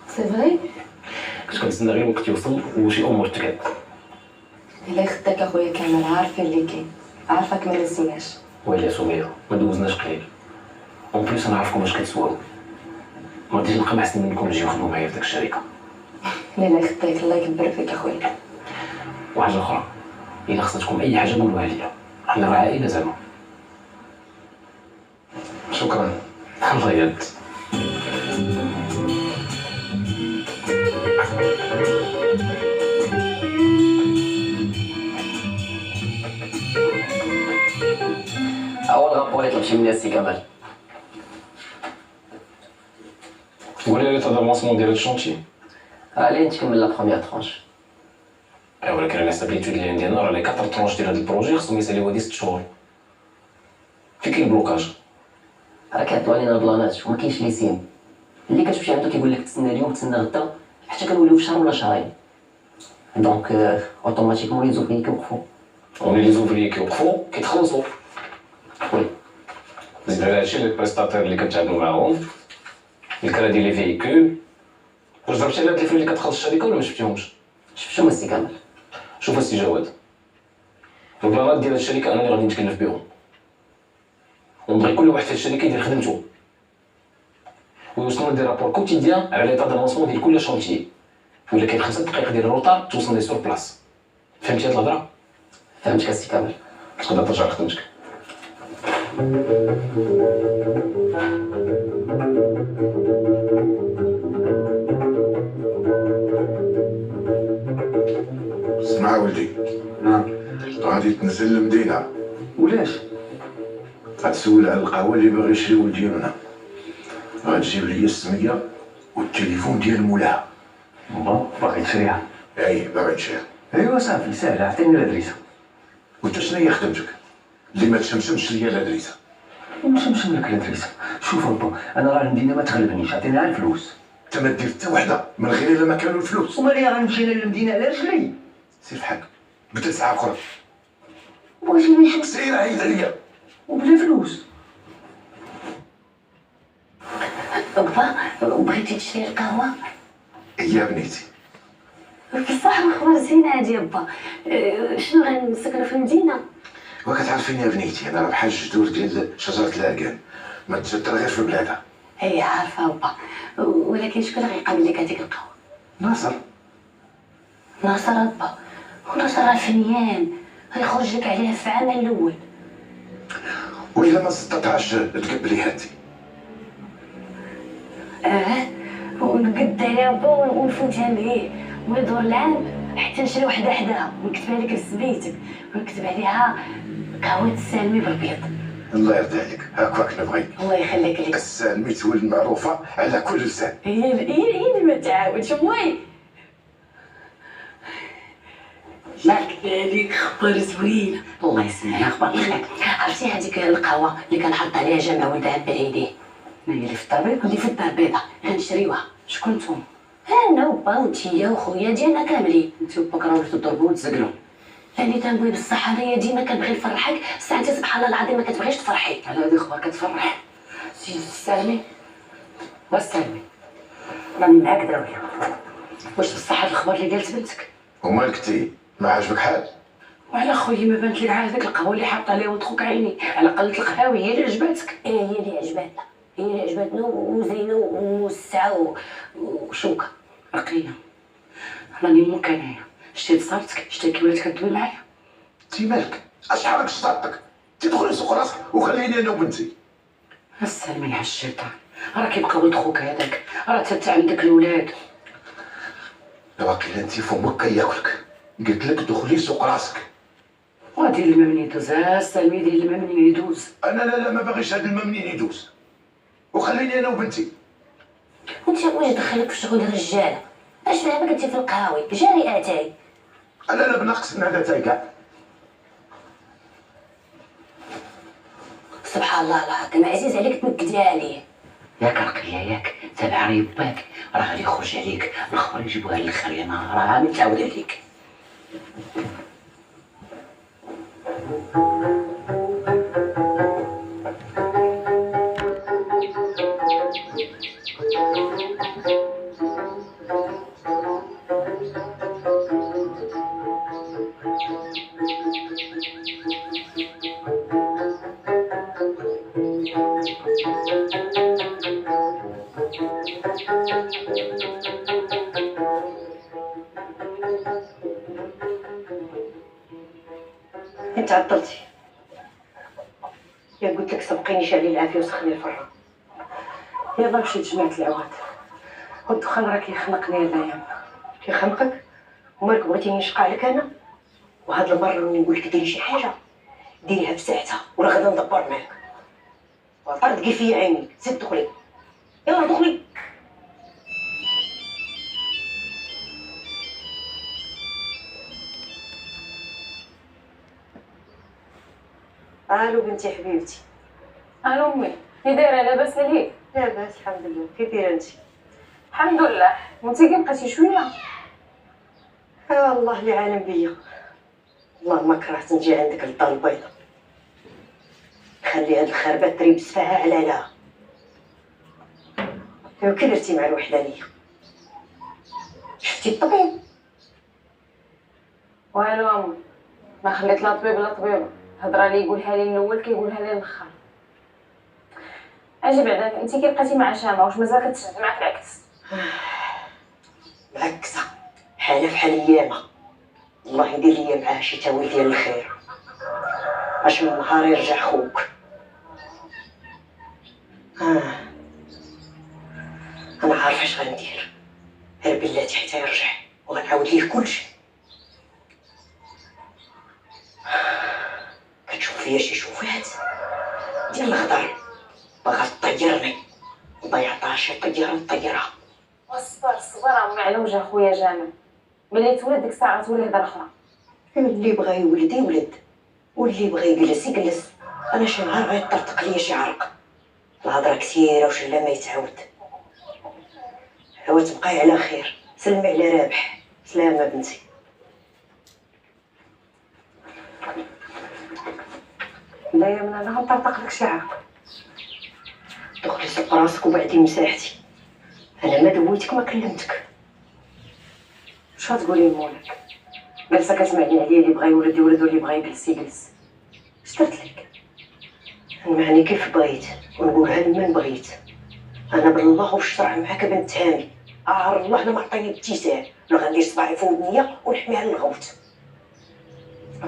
سي فري؟
كنت كنتسنى غير الوقت يوصل وشي امور تكاد.
الا يخدك اخويا كامل، عارفه اللي كاين، عارفك ما نسيناش.
ويلي سميه ما دوزناش قليل، اون بليس انا عارفكم اش كتسواو. ما غاديش نلقى احسن منكم تجيو تخدموا معايا في ديك الشركه.
لا يخدك، الله يكبر فيك اخويا.
وحاجه اخرى، الا خصتكم اي حاجه قولوها ليا، حنا راه عائله زعما.
شكرا.
الله يرد.
اول غابور يطلب شي من السي كمال.
قولي لي تادافونسمون ديال الشونتي.
عليه نتكمل لا بروميير ترونش.
ولكن على ستابيليتي اللي عندي انا راه لي 4 ترونش ديال هاد البروجي خصهم يساليو هادي 6 شهور. فين كاين البلوكاج؟
راه كيعطيو علينا البلانات وما كاينش لي سين. اللي كتمشي عنده كيقول لك تسنى اليوم تسنى غدا حتى كنوليو في شهر ولا شهرين. دونك اوتوماتيكمون لي زوفري كيوقفوا.
لي زوفري كيوقفوا كيتخلصوا.
وي.
زيد على هادشي لي بريستاتير اللي كنتعاملوا معاهم، الكرا ديال لي فيكول. واش ضربتي على هاد لي فري اللي كتخلص الشركه ولا ما شفتيهمش؟
شفتهم السي كامل.
شوف السي جواد، البلانات ديال الشركه انا اللي غادي نتكلف بهم، ونبغي كل واحد في الشركه يدير خدمته ويوصلنا دي رابور كوتيديان على ليطا دافونسمون ديال كل شونتيي. ولا كاين 5 دقائق ديال الروطار توصلني سور بلاص. فهمتي هاد الهضره؟
فهمتك السي كامل.
تقدر ترجع لخدمتك.
اسمع ولدي.
نعم.
غادي تنزل للمدينه.
ولاش؟
غتسول على القهوه اللي باغي يشريو ديالنا. غتجيب لي السميه والتليفون ديال مولاها.
باغي تشريها؟
اي باغي نشريها.
ايوا صافي ساهله، عطيني الادريسه.
وانت شنو هي خدمتك؟ اللي ما تشمشمش ليا الادريسه.
ونشمشم لك الادريسه. شوف با، انا راه المدينه ما تغلبنيش، عطيني على الفلوس.
انت ما دير حتى وحده من غير الا ما كانوا الفلوس.
ومالي غنمشي للمدينه على رجلي؟
سير في حالك، بدل ساعه اخرى.
بغيتي نمشي.
سير عيد عليا.
وبلا فلوس.
بابا بغيتي تشري القهوه؟
يا بنيتي.
بصح الخبر زين هادي با، شنو غنسكنوا في المدينه؟
وكتعرفيني يا بنيتي انا راه بحال الجذور ديال شجره الاركان، ما تجدر غير في بلادها.
اي عارفه با، ولكن شكون غيقابل لك هذيك القهوه؟
ناصر.
ناصر با،
خلاص راه فنيان غيخرج لك عليها في العمل الاول.
وإلا ما استطعش تقبلي هاتي؟
ونقد عليها با ونفوتها ليه ويدور العام حتى نشري وحده حداها ونكتبها لك لسبيتك ونكتب عليها قهوة السالمي بالبيض.
الله يرضي عليك، هاكاك نبغي.
الله يخليك لي.
السالمي تولد معروفة على كل لسان.
هي اللي ما تعاودش امي. مالك عليك خبر زوينه. الله يسمعها اخبار الخير. عرفتي هذيك القهوه اللي كنحط عليها جمع ولد عم بعيديه، هي اللي في الدار البيضاء اللي في الدار البيضاء غنشريوها. شكون نتوما؟ انا وبا وانتيا وخويا ديالنا كاملين. انت وبا كراو تضربوا وتزقلوا. لاني تنبغي بصح انايا ديما كنبغي نفرحك، ساعات سبحان الله العظيم ما كتبغيش تفرحي. على هذه اخبار كتفرح. سيدي السالمي والسالمي راني معاك داويه. واش بصح هاد الخبر اللي قالت بنتك؟
ومالك تي؟ ما عجبك حال؟
وعلى خويا ما بانت لك على هذيك القهوه اللي حاطه عليها ودخوك عيني، على قلة القهاوي هي اللي عجباتك. هي اللي عجباتنا، هي اللي عجباتنا وزينه وموسعه وشوكه رقيه. راني مك انايا شتي صارتك، شتي كي ولات كدوي معايا.
تي مالك؟ اش حرك شطارتك؟ تدخلي سوق راسك وخليني انا وبنتي.
السلمي على الشيطان، راه كيبقى ولد خوك هذاك، راه حتى عندك الاولاد.
باقي انت فمك كياكلك، قلت لك دخلي سوق راسك.
ودير الماء منين يدوز، السلمي دير الماء منين يدوز.
انا لا ما باغيش هذا الماء منين يدوز، وخليني انا وبنتي.
وانت واش دخلك في شغل الرجاله؟ اش فاهمك انت في القهاوي جاري اتاي؟
انا لا بنقص من هذا تاي كاع.
سبحان الله العظيم عزيز عليك تنكدي عليه. ياك رقيه ياك تابع ريب باك، راه غادي يخرج عليك الخبر يجيبوها للخريمه، راه متعود عليك. انت عطلتي، يا قلت لك سبقيني شعلي العافيه وسخني الفران. يلا مشيت جمعت العواد، والدخان راه كيخنقني الايام. كيخنقك؟ ومالك بغيتيني نشقى عليك انا؟ وهاد المره نقول لك ديري شي حاجه ديريها بساعتها وراه غادا ندبر معاك. طردقي فيا عينيك، زيد دخلي، يلا دخلي. الو بنتي حبيبتي.
الو امي، كي دايره؟ لاباس عليك؟
لاباس الحمد لله. كي دايره انت؟
الحمد لله. وانت كي بقيتي شويه؟
الله اللي عالم بيا، والله ما كرهت نجي عندك للدار البيضاء. خلي هاد الخربات تريب سفاها على لها. كي درتي مع الوحدانيه؟ شفتي الطبيب؟
والو امي، ما خليت لا طبيب لا طبيبه، هضره لي يقولها لي الاول كيقولها لي الاخر. اجي بعدا انت كي بقيتي مع شامه واش مازال كتشد معاك العكس؟
معكسه حاله بحال ياما، الله يدير ليا معاه شي تاويل ديال الخير. اش من نهار يرجع خوك. انا عارفه اش غندير، غير بلاتي حتى يرجع وغنعاود ليه كلشي. كتشوف فيا شي شوفات ديال الهضر، باغا تطيرني وضيعتها شي طياره نطيرها.
والصبر الصبر امي على وجه خويا جامع، ملي تولد ديك الساعه غتولي هضره اخرى.
اللي بغى يولد يولد، واللي بغى يجلس يجلس. انا شي نهار غيطرطق ليا شي عرق، الهضره كثيره وش لا ما يتعود. هو تبقاي على خير، سلمي على رابح. سلامه بنتي. لا يا من انا غنطرطق لك شي عرق. دخلي سوق راسك وبعدي مساحتي. انا ما دويتك ما كلمتك. واش غتقولي لمولاك؟ جالسه كتسمعني عليا اللي بغى يولد يولد واللي بغى يجلس يجلس. اش درت لك؟ نمعني كيف بغيت ونقولها لمن بغيت. انا بالله والشرع معاك بنت هاني. الله الا ما عطيني ابتسام ولا غندير صباعي في ودنيا ونحميها للغوت.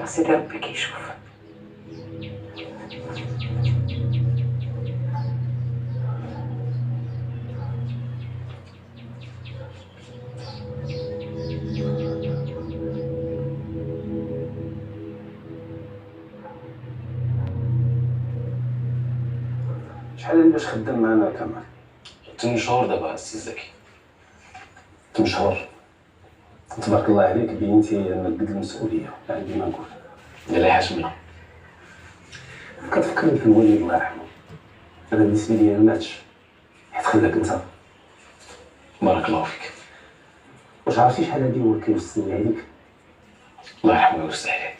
سيدي ربي كيشوف.
شحال باش خدام معنا كمال؟
8 شهور دابا السي زكي.
8 شهور. تبارك الله عليك، بينتي انك قد المسؤوليه عندي ما نقول.
اللي حاشمنا.
كتفكرني في الوالد الله يرحمه. انا بالنسبه لي ما ماتش حيت خلاك انت.
بارك الله فيك.
واش عرفتي شحال هادي هو كيوصلني عليك؟
الله يرحمه ويوسع عليه.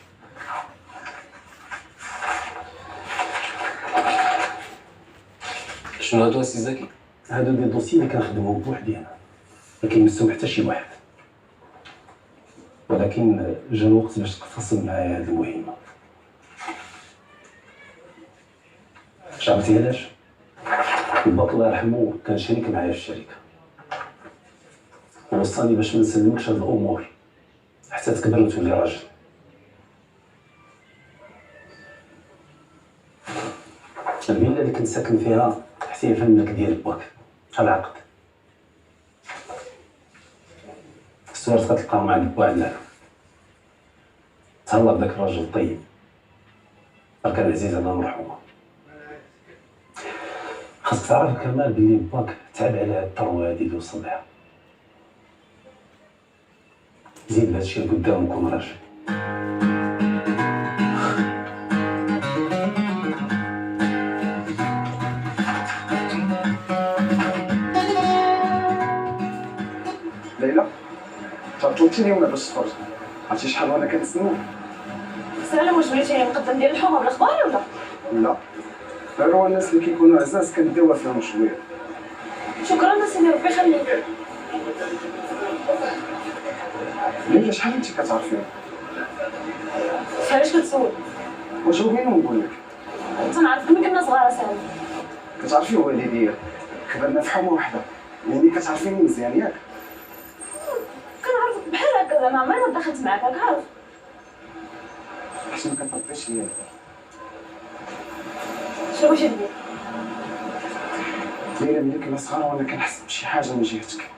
شنو هادو السي زكي؟
هادو دي دوسي اللي كنخدمهم بوحدي انا، ما كيمسهم حتى شي واحد، ولكن جا الوقت باش تقتصم معايا هاد المهمه. عرفتي علاش؟ الباط الله يرحمه كان شريك معايا في الشركه، ووصاني باش ما نسلمكش هاد الامور حتى تكبر وتولي راجل. الفيلا اللي كنت ساكن فيها حتى هي في الملك ديال باك، بحال العقد. الصور كتلقاهم عند با عندنا. تهلا بداك الراجل الطيب، كان عزيز الله مرحومه. خاصك تعرف كمال بلي باك تعب على هاد الثروه هادي اللي وصل لها. زيد بهادشي لقدام وكون راجل.
ليلى طلبتي اليوم باش تخرج، عرفتي شحال وانا كنتسنى؟
سلام، واش بغيتي نقدم ديال الحومه بالاخبار ولا؟
لا، غير هو الناس اللي كيكونوا عزاز كنديوها فيهم شويه.
شكرا سيدي ربي يخليك.
ليلى شحال انت كتعرفيها؟
علاش كتسول؟
وجاوبيني ونقول لك.
تنعرفك من كنا صغار سامي.
كتعرفي والديا كبرنا في حومه واحده، يعني كتعرفيني مزيان ياك؟
كنعرفك بحال هكا زعما عمري ما دخلت معاك، راك عارف.
حيت ما كترديش ليا.
شنو بغيتي دير؟
ليلى ملي كنا صغار وانا كنحس بشي حاجه من جهتك،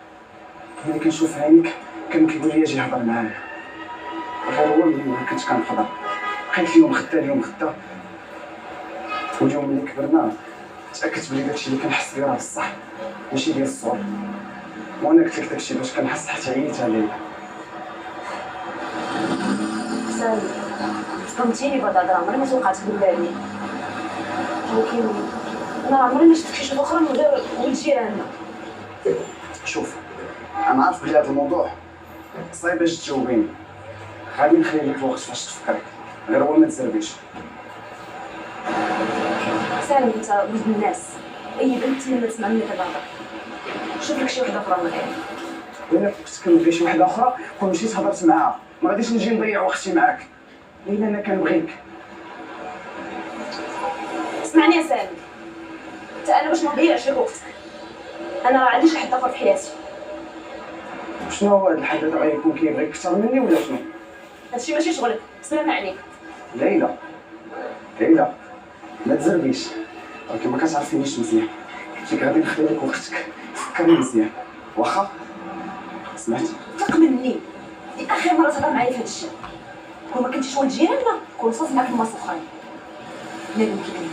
ملي كنشوف عينيك كان كيقول لي اجي هضر معايا. غير هو ملي ما كنتش كنقدر، بقيت اليوم غدا اليوم غدا، واليوم ملي كبرنا تاكدت بلي داكشي اللي كنحس بيه راه بصح ماشي ديال الصور. وانا قلت لك داكشي باش كنحس حتى عييت عليك.
سامي صدمتيني بهاد الهضره، عمري ما توقعت بالي، ولكن انا عمري ما شفت شي اخرى من غير ولد جيراننا.
شوف انا عارف بلي هذا الموضوع صعيب باش تجاوبيني، غادي نخلي لك الوقت فاش تفكري، غير هو ما تزربيش.
سامي انت ولد الناس، اي بنت لما تسمع منك الهضره شوف لك شي وحده اخرى من غيري.
الا كنت كنبغي شي وحده اخرى كون مشيت هضرت معاها، ما غاديش نجي نضيع وقتي معاك، لان انا كنبغيك.
اسمعني يا سامي، انت انا باش ما نضيعش لك وقتك، انا راه عندي شي حد اخر في حياتي.
شنو هو هذا الحد هذا؟ غيكون كيبغيك اكثر مني ولا شنو؟
هادشي ماشي شغلك، سلام عليك.
ليلى ليلى ما تزربيش، راك ما كتعرفينيش مزيان، فيك غادي نخلي لك وقتك فكري مزيان، واخا؟ سمعتي؟
ثق مني، دي اخر مره تهضر معايا في هاد الشيء. كون ما كنتيش ولد جيراننا كون وصلت معاك لماس اخرين. لا يمكن لي.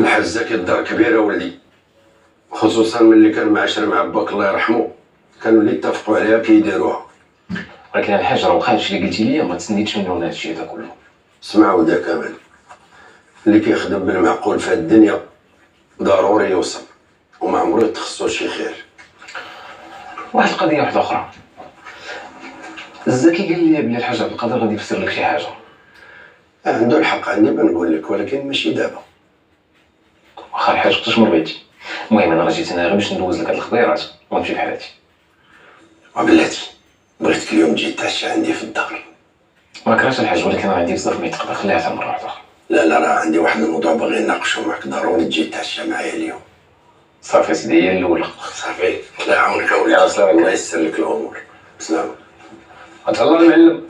الحزه كدار كبيره ولدي، خصوصا ملي كان معاشر مع باك الله يرحمه، كانوا اللي اتفقوا عليها كيديروها.
ولكن الحاج راه واخا هادشي اللي قلتي لي ما تسنيتش منه ولا هادشي هذا كله.
اسمع ولدي كامل، اللي كيخدم بالمعقول في هاد الدنيا ضروري يوصل، وما عمرو يتخصو شي خير.
واحد القضيه واحده اخرى، الزكي قال لي بلي الحاج عبد القادر غادي يفسر لك شي حاجه.
عنده الحق، عندي بنقول لك، ولكن ماشي دابا.
واخا الحاج قلت شنو بغيتي، المهم انا راه جيت هنا غير باش ندوز لك هاد الخبيرات ونمشي بحالاتي.
وبلاتي بغيتك اليوم تجي تعشى عندي في الدار.
ما كرهتش الحاج، ولكن راه عندي بزاف ما يتقدر، خليها حتى مره واحده.
لا راه عندي واحد الموضوع باغي نناقشو معاك، ضروري تجي تعشى معايا اليوم.
صافي سيدي هي الاولى.
صافي الله يعاونك اولاد، الله يسر لك الامور. بسلامة.
غتهلا المعلم.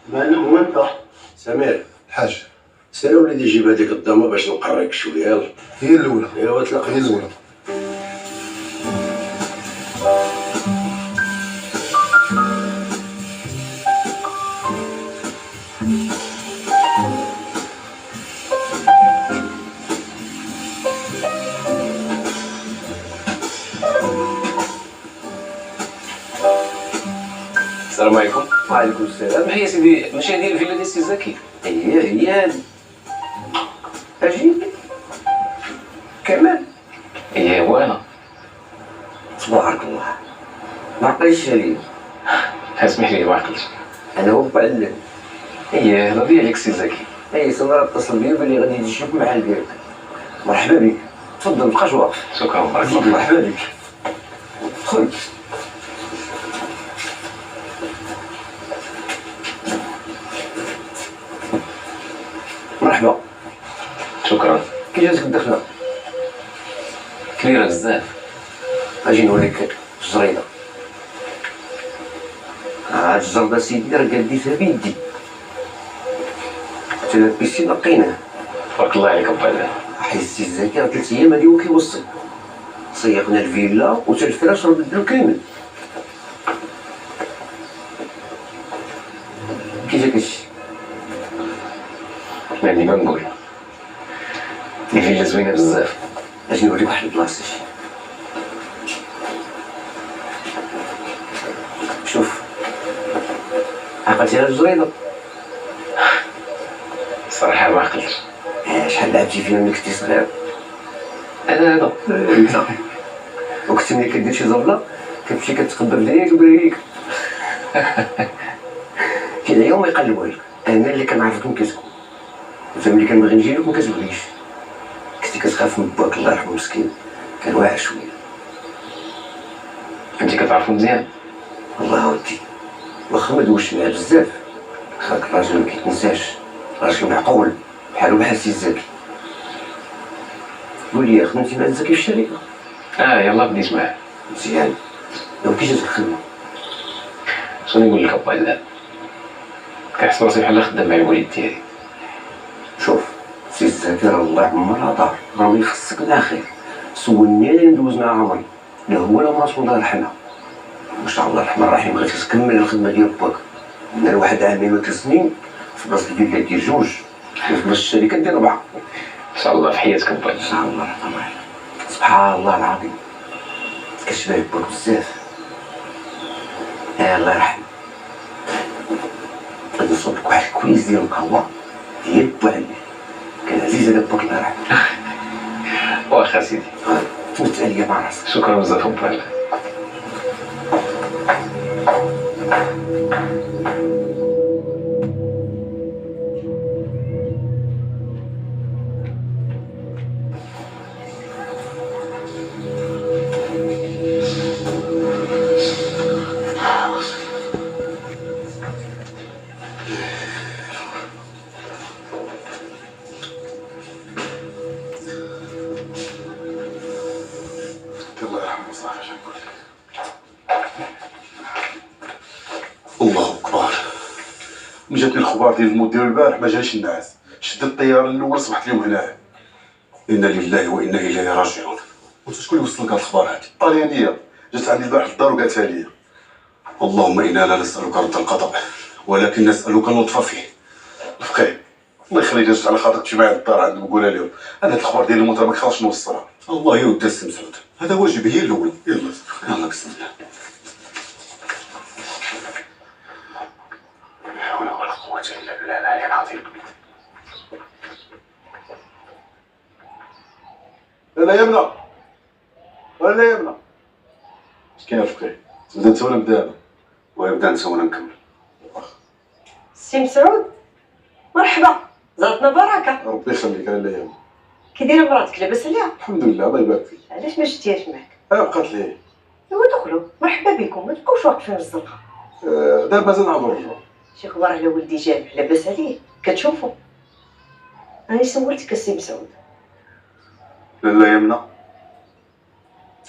المعلم هو انت سمير
الحاج.
سير وليدي جيب هذيك الضامه باش نقريك شويه. يلا
هي الاولى.
ايوا تلاقى
هي الاولى.
السلام عليكم. وعليكم السلام. هي سيدي ماشي هذه الفيلا ديال سي زكي؟
هي هادي اجي كمال.
هو انا.
تبارك الله ما عقلتش عليا.
اسمح لي ما عقلتش.
انا هو معلم.
هذا ديالك سي زكي.
سمرة اتصل بيا بلي غادي يجي يشوف محل ديالك. مرحبا بك، تفضل بقاش واقف.
شكرا بارك الله.
مرحبا بك، دخل. مرحبا.
شكرا.
كي جاتك الدخله؟
كبيره بزاف.
اجي نوريك الجريده. هاد الجرده سيدي راه قديتها بيدي، تلبسي لقيناه.
تبارك الله عليك با.
حيت السي زكي راه 3 ايام هادي وكيوصل. صيقنا الفيلا وتا الفراش راه بدلو كامل. كي جاك هادشي؟
ما عندي ما نقول. الفيلا زوينه بزاف.
اجي نوريك واحد البلاصه. شوف عقلتي على الجريده؟
الصراحه ما عقلتش.
شحال لعبتي فيها ملي كنتي صغير؟
انا هذا
انت وكنت ملي كدير شي زبله كتمشي كتقبر ليا كبريك. كاين يوم ما يقلبوا لك. انا اللي كنعرفك من كتكون، انت ملي كنبغي نجي لك ما كتبغيش. كنتي كتخاف من باك الله يرحمه مسكين، كان واعر شويه.
انت كتعرفو مزيان.
والله ودي واخا ما دوزش معاه بزاف، هاك الراجل ما كيتنساش، راجل معقول بحالو بحال سي زكي. قول لي خدمتي مع زكي في الشركه؟
يلا بديت معاه.
مزيان. كي جاتك الخدمه؟
شنو نقول لك با لا، كنحس راسي بحال خدام مع الوالد ديالي.
شوف سي زكي راه الله عمرها دار، راه ما يخصك لا خير. سولني انا ندوز مع عمري، لا هو لا ماتو الله يرحمها. ما شاء الله الرحمن الرحيم بغيتك تكمل الخدمه ديال باك. دار واحد عامين و3 سنين في بلاصه الفيلا دير 2 في بلاصه الشركه دير 4.
ان شاء الله في حياتك با.
ان شاء الله طبعا. سبحان الله العظيم كتشبه باك بزاف. الله يرحم. غادي نصوب لك واحد الكويز ديال القهوه ديال بوعلي، كان عزيز على باك الله يرحمه.
واخا سيدي
تمت عليا مع راسك.
شكرا بزاف با.
الله يرحمه صافي. اش نقول لك؟ الله اكبر. من جاتني الخبر ديال المدير البارح ما جاش الناس، شد الطياره الاول صبحت اليوم هنا. انا لله وانا اليه راجعون. وانت شكون اللي وصل لك هذا الخبر هذه؟ الطليانيه جات عندي البارح للدار وقالتها لي. اللهم انا لا نسالك رد القضاء ولكن نسالك اللطف فيه. الفقيه الله يخليك جات على خاطرك تمشي معايا للدار عندهم قولها لهم انا هاد الخبر ديال الموت ما كنخافش نوصلها. الله يودي السي مسعود، هذا واجب هي الاولى. يلا بسم الله. لا حول ولا قوة الا بالله العلي العظيم. لا يمنع ولا يمنع. اش كاين الفقيه؟ تبدا انت ولا نبدا انا؟ ويبدا انت وانا نكمل.
سي مسعود مرحبا، زارتنا بركه.
ربي يخليك. لا يمنع.
كي دايره مراتك؟ لاباس عليها؟
الحمد لله الله يبارك فيك.
علاش ما شتيهاش معاك؟
بقات لي.
ايوا دخلوا، مرحبا بكم، ما تبقاوش واقفين في الزنقه.
دابا مازال نهضروا الرجوع.
شي اخبار على ولدي جابر؟ لاباس عليه؟ كتشوفوا؟ راني سولتك السي مسعود.
لا يمنع.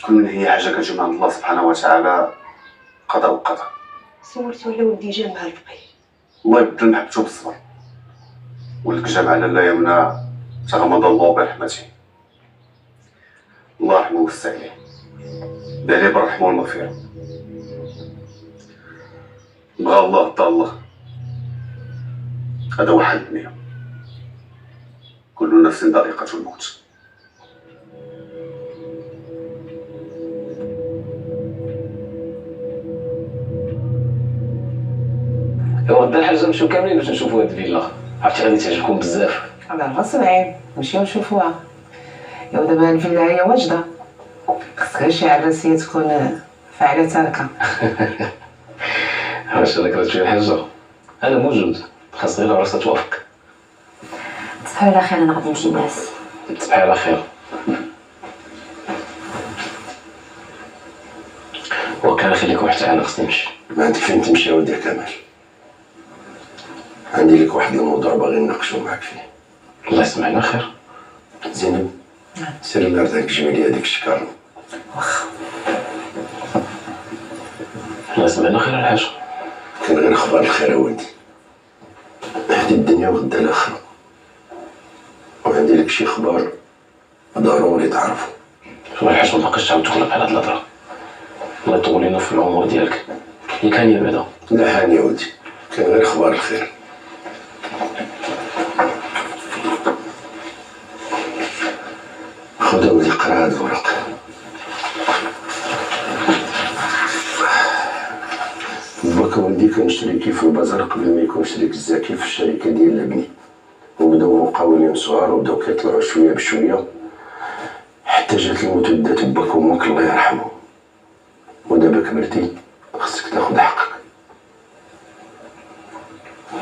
كل من هي حاجه كتجي من عند الله سبحانه وتعالى، قضاء وقدر.
سولتي على ولدي جامع الفقيه.
الله يبدل محبته بالصبر. ولك جامع لا يمنى تغمض الله برحمته. الله يرحمه ويوسع عليه. دعي بالرحمه والمغفره. بغى الله عطا الله. هذا واحد الدنيا. كل نفس ذائقة الموت.
ايوا غدا الحاجه نمشيو كاملين باش نشوفوا هاد الفيلا، عرفتي غادي تعجبكم بزاف.
على راس العين نمشيو نشوفوها. ايوا دابا الفيلا هي واجده، خصك غير شي عراسيه تكون فاعله تاركه.
واش راك شي الحاجه؟ انا موجود، خاص غير العروسه توافق.
تصبحوا على خير، انا غادي نمشي نعس.
تصبحي على خير. وكان خليكم حتى انا خصني نمشي.
ما عندك فين تمشي يا ولدي يا كمال. عندي لك واحد الموضوع باغي نناقشو معاك فيه.
الله يسمعنا خير.
زينب سيري لأرضك جيبي لي هذيك الشكارة.
واخا. الله يسمعنا خير الحاج.
كان غير اخبار الخير يا ولدي. هادي الدنيا وغدا الاخرة. وعندي لك شي اخبار ضروري تعرفو.
شوف الحاج، ما تبقاش تعاود تغلب على هاد الهضره. الله يطول لينا في العمر ديالك. هي كان بعدا.
لا هاني يا ولدي، كان غير اخبار الخير. خذ ولدي قرا هاد الورق. باك ولدي كان شريكي في البازار قبل ما يكون شريك الزكي في الشركه ديال لبني، وبداو مقاولين صغار وبداو كيطلعوا شويه بشويه حتى جات الموت ودات باك وامك الله يرحمهم. ودابا كبرتي خصك تاخذ حقك.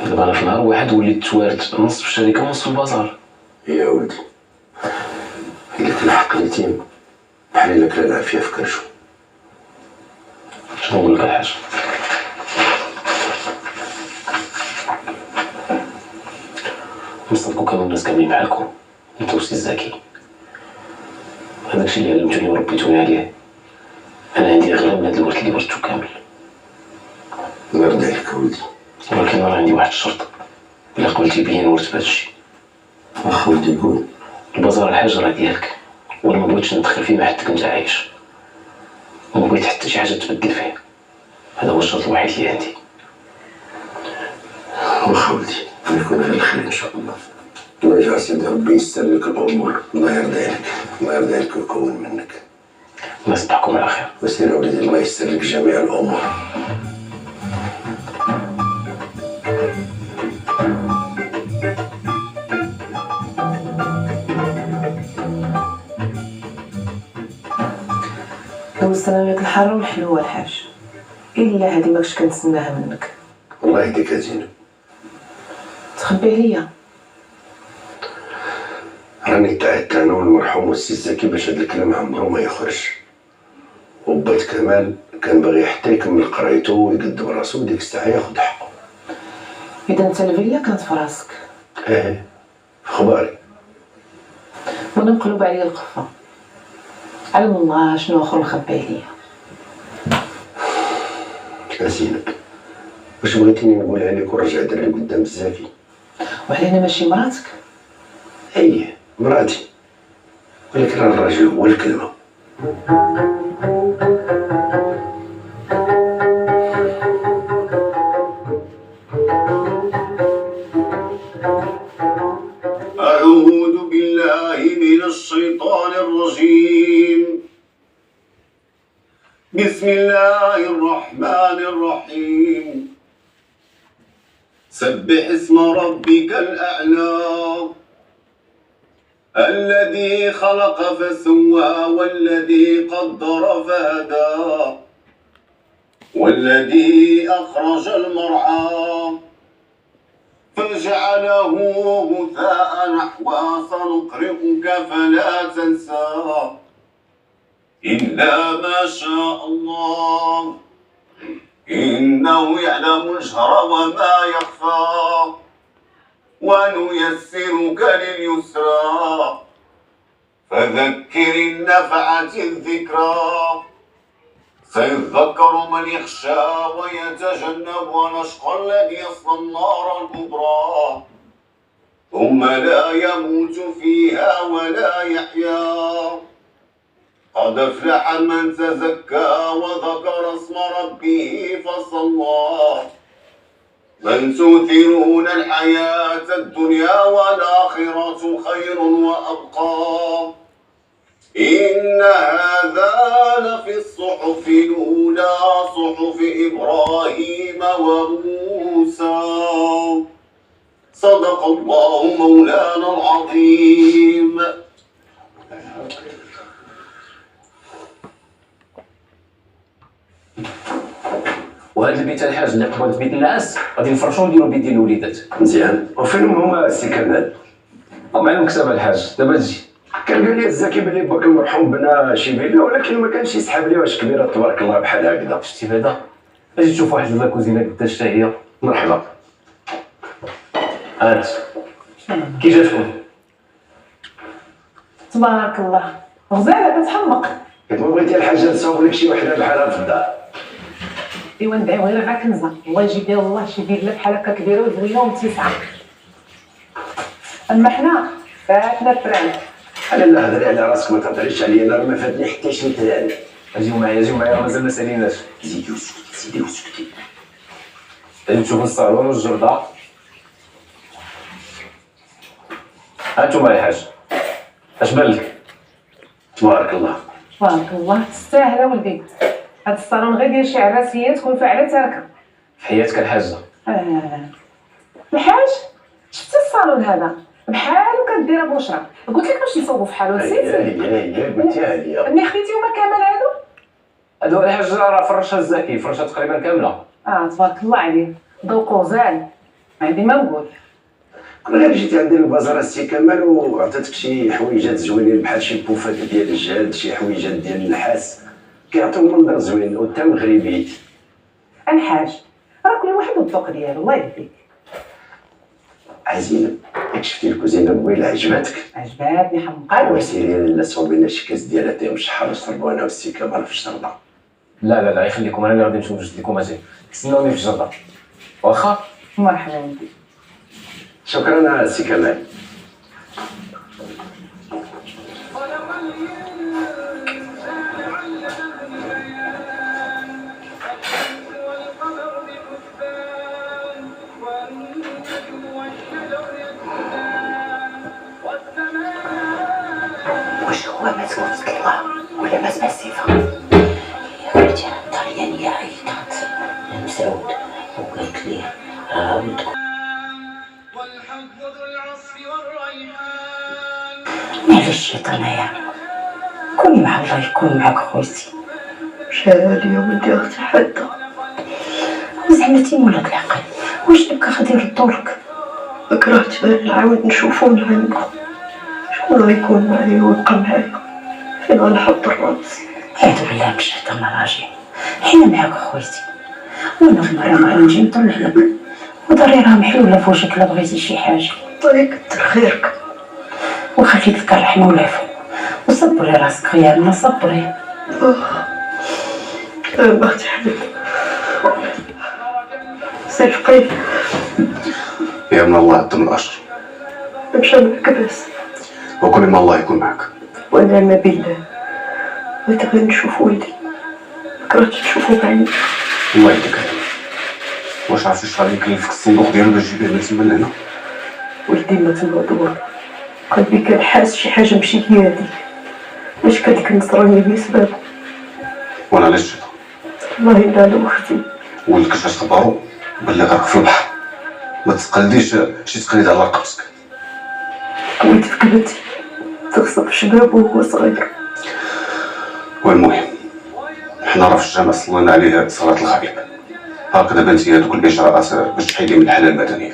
دابا انا في نهار واحد وليت توارث نص في الشركه ونص في البازار.
يا ولدي إلا كان حق اليتيم بحال إلا كان العافية في كرشو.
شنو نقول لك الحاج؟ نصدقوا كانوا الناس كاملين بحالكم، انت وسي الزكي. هذاك الشيء اللي علمتوني وربيتوني عليه. انا عندي اغلى من هذا الورث اللي ورثتو كامل.
الله يرضي عليك ولدي.
ولكن انا عندي واحد الشرط، الا قبلتي بيا نورث بهذا الشيء.
واخا ولدي قول.
البازار الحاج راه ديالك، وانا ما بغيتش ندخل فيه ما حتى كنت عايش، وما بغيت حتى شي حاجه تبدل فيه. هذا هو الشرط الوحيد اللي عندي.
واخا ولدي يكون غير الخير ان شاء الله. الله يجعل سيدي ربي يسر لك الامور. الله يرضي عليك، الله يرضي عليك ويكون منك.
الله يصبحكم على خير.
وسير يا ولدي، الله يسر لك جميع الامور.
دوزت انا وياك الحاره والحلوه الحاج، الا هادي ماكش كنتسناها منك.
الله يهديك يا زينب.
تخبي عليا.
راني تعبت انا والمرحوم والسي زكي باش هاد الكلام عمرو ما يخرج. وبات كمال كان باغي حتى يكمل قرايته ويقدم راسو، وديك الساعه ياخد حقه.
اذا انت الفيلا كانت في راسك.
ايه في خباري.
وانا مقلوب عليا القفه. علم الله شنو اخر مخبي عليا.
يا زينب واش بغيتيني نقولها لك ونرجع دري قدام الزكي؟
وعلى انا ماشي مراتك؟
ايه مراتي، ولكن راه الراجل هو الكلمه.
أعوذ بالله من الشيطان الرجيم. بسم الله الرحمن الرحيم. سبح اسم ربك الأعلى الذي خلق فسوى والذي قدر فهدى والذي أخرج المرعى فجعله غثاء نحوا سنقرئك فلا تنسى إلا ما شاء الله إنه يعلم الجهر وما يخفى ونيسرك لليسرى
فذكر إن نفعت الذكرى سيذكر من يخشى ويتجنبها الأشقى الذي يصلى النار الكبرى ثم لا يموت فيها ولا يحيا قد أفلح من تزكى وذكر اسم ربه فصلى بل تؤثرون الحياة الدنيا والآخرة خير وأبقى إن هذا لفي الصحف الأولى صحف إبراهيم وموسى صدق الله مولانا العظيم.
وهذا البيت الحاج اللي قبلت بيت الناس غادي نفرشو ونديرو بيت ديال الوليدات.
مزيان. وفين هما السي كمال؟
مع المكتبه الحاج دابا تجي.
كان قال لي الزكي بلي باك المرحوم بنا شي فيلا ولكن ما كانش يسحب لي واش كبيره تبارك الله بحال هكذا.
شتي بعدا اجي تشوف واحد لاكوزينه قداش حتى هي.
مرحبا.
هات كي جاتكم؟
تبارك الله غزاله كتحمق.
كما بغيتي الحاجه نصاوب لك شي وحده بحالها في الدار.
ايوا ندعيو غير غا كنزه الله يجيب لها الله شي فيلا بحال هكا كبيره وزوينه ومتسعه. اما حنا فاتنا الفران.
انا لا هضري على راسك ما تهضريش عليا انا راه ما فاتني حتى شي تران.
اجيو معايا مازال ما ساليناش.
زيدي وسكتي زيدي وسكتي.
نشوف الصالون والجرده. هانتوما الحاج اش بان لك؟
تبارك الله.
تبارك الله تستاهل ولدي. هاد الصالون غير ديال شي عراسيه تكون فاعله تاركه.
في حياتك الحاجه.
الحاج شفتي الصالون هذا بحالو كدير بشرى. قلت لك باش نصوبوا في حالو نسيتي.
هي قلتيها ليا.
ملي خديتي هما كامل
هادو الحاج راه فرشها الزكي فرشها تقريبا كامله.
تبارك الله عليه ذوقو غزال عندي ما نقول.
كون غير جيتي عندي البازار السي كمال وعطيتك شي حويجات زوينين بحال شي بوفات ديال الجلد شي حويجات ديال النحاس كيعطيو منظر زوين وتا مغربي.
الحاج راه كل واحد والذوق ديالو الله يهديك.
عزيزة شفتي الكوزينه الويله عجباتك؟
عجباتني حمقات.
وسيري لا صوبي لنا شي كاس ديال اتاي مشحر نشربو انا والسي كمال في الشرطه.
لا يخليكم انا اللي غادي نمشيو نجد لكم اجي تسناوني في الجرده واخا.
مرحبا ولدي.
شكرا السي كمال.
واش هو مسعود طلع ولا ما سمع الصفه؟ يا ولدي الطليانيه عيطات لمسعود وقالت ليه ولدكم معليش شيطانية كوني مع الله يكون معاك خويتي. شادي يا ولدي اختي حاده زعما تيمولك العقل واش دوكا غادي يردولك؟ كرهت نعاود نشوفو من عندكم شكون غيكون معايا ويبقى معايا فين غنحضر راسي. اعوذ بالله من الشيطان الرجيم حنا معاك خويتي وانا المرة ما غنجي نطلع لك وداري راه محلولة في وجهك الا بغيتي شي حاجة. الله يكثر خيرك وخليك لك الرحمة والعفو وصبري راسك خيالنا صبري. اختي حبيبي سير فقير
يا من الله الدم الاشر
مشى معك بس
وكل ما الله يكون معك.
ونعم بالله بغيت غير نشوف ولدي كرهت نشوفو بعيني.
الله يهديك واش عرفتي شحال يكلفك الصندوق ديالو باش تجيب ليه تما لهنا؟
ولدي ما تنوضور قلبي كان حاس شي حاجه ماشي هي هذيك واش كديك النصرانيه بسبب
وانا علاش جيت؟
الله ينال اختي
ولدك اش خبارو بلي غرق في البحر ما تقلديش شي تقليد على رقبتك.
كنت في كبتي تغصب شباب وهو صغير.
والمهم حنا راه في الجامع صلينا عليه صلاة الغائب هكذا بنتي هذوك الاجراءات باش تحيدي من الحاله المدنيه.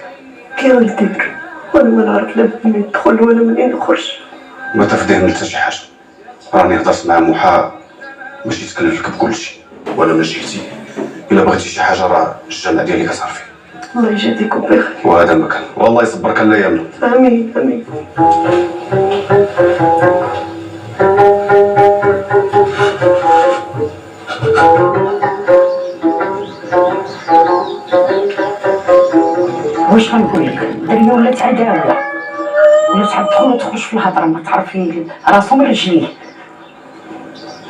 كي غندير وانا ما نعرف لا منين ندخل ولا منين نخرج.
ما تفديه حتى شي حاجه راني هضرت مع محا باش يتكلف لك بكلشي وانا ما جيتي الا بغيتي شي حاجه راه الجامع ديالي كتعرف فيه.
الله يجازيكم بخير
وهذا المكان والله يصبرك الايام.
امين امين. واش غنقول لك الدريه ولات عداوه ولات تدخل وتخرج في الهضره ما تعرفي راسو من رجليه.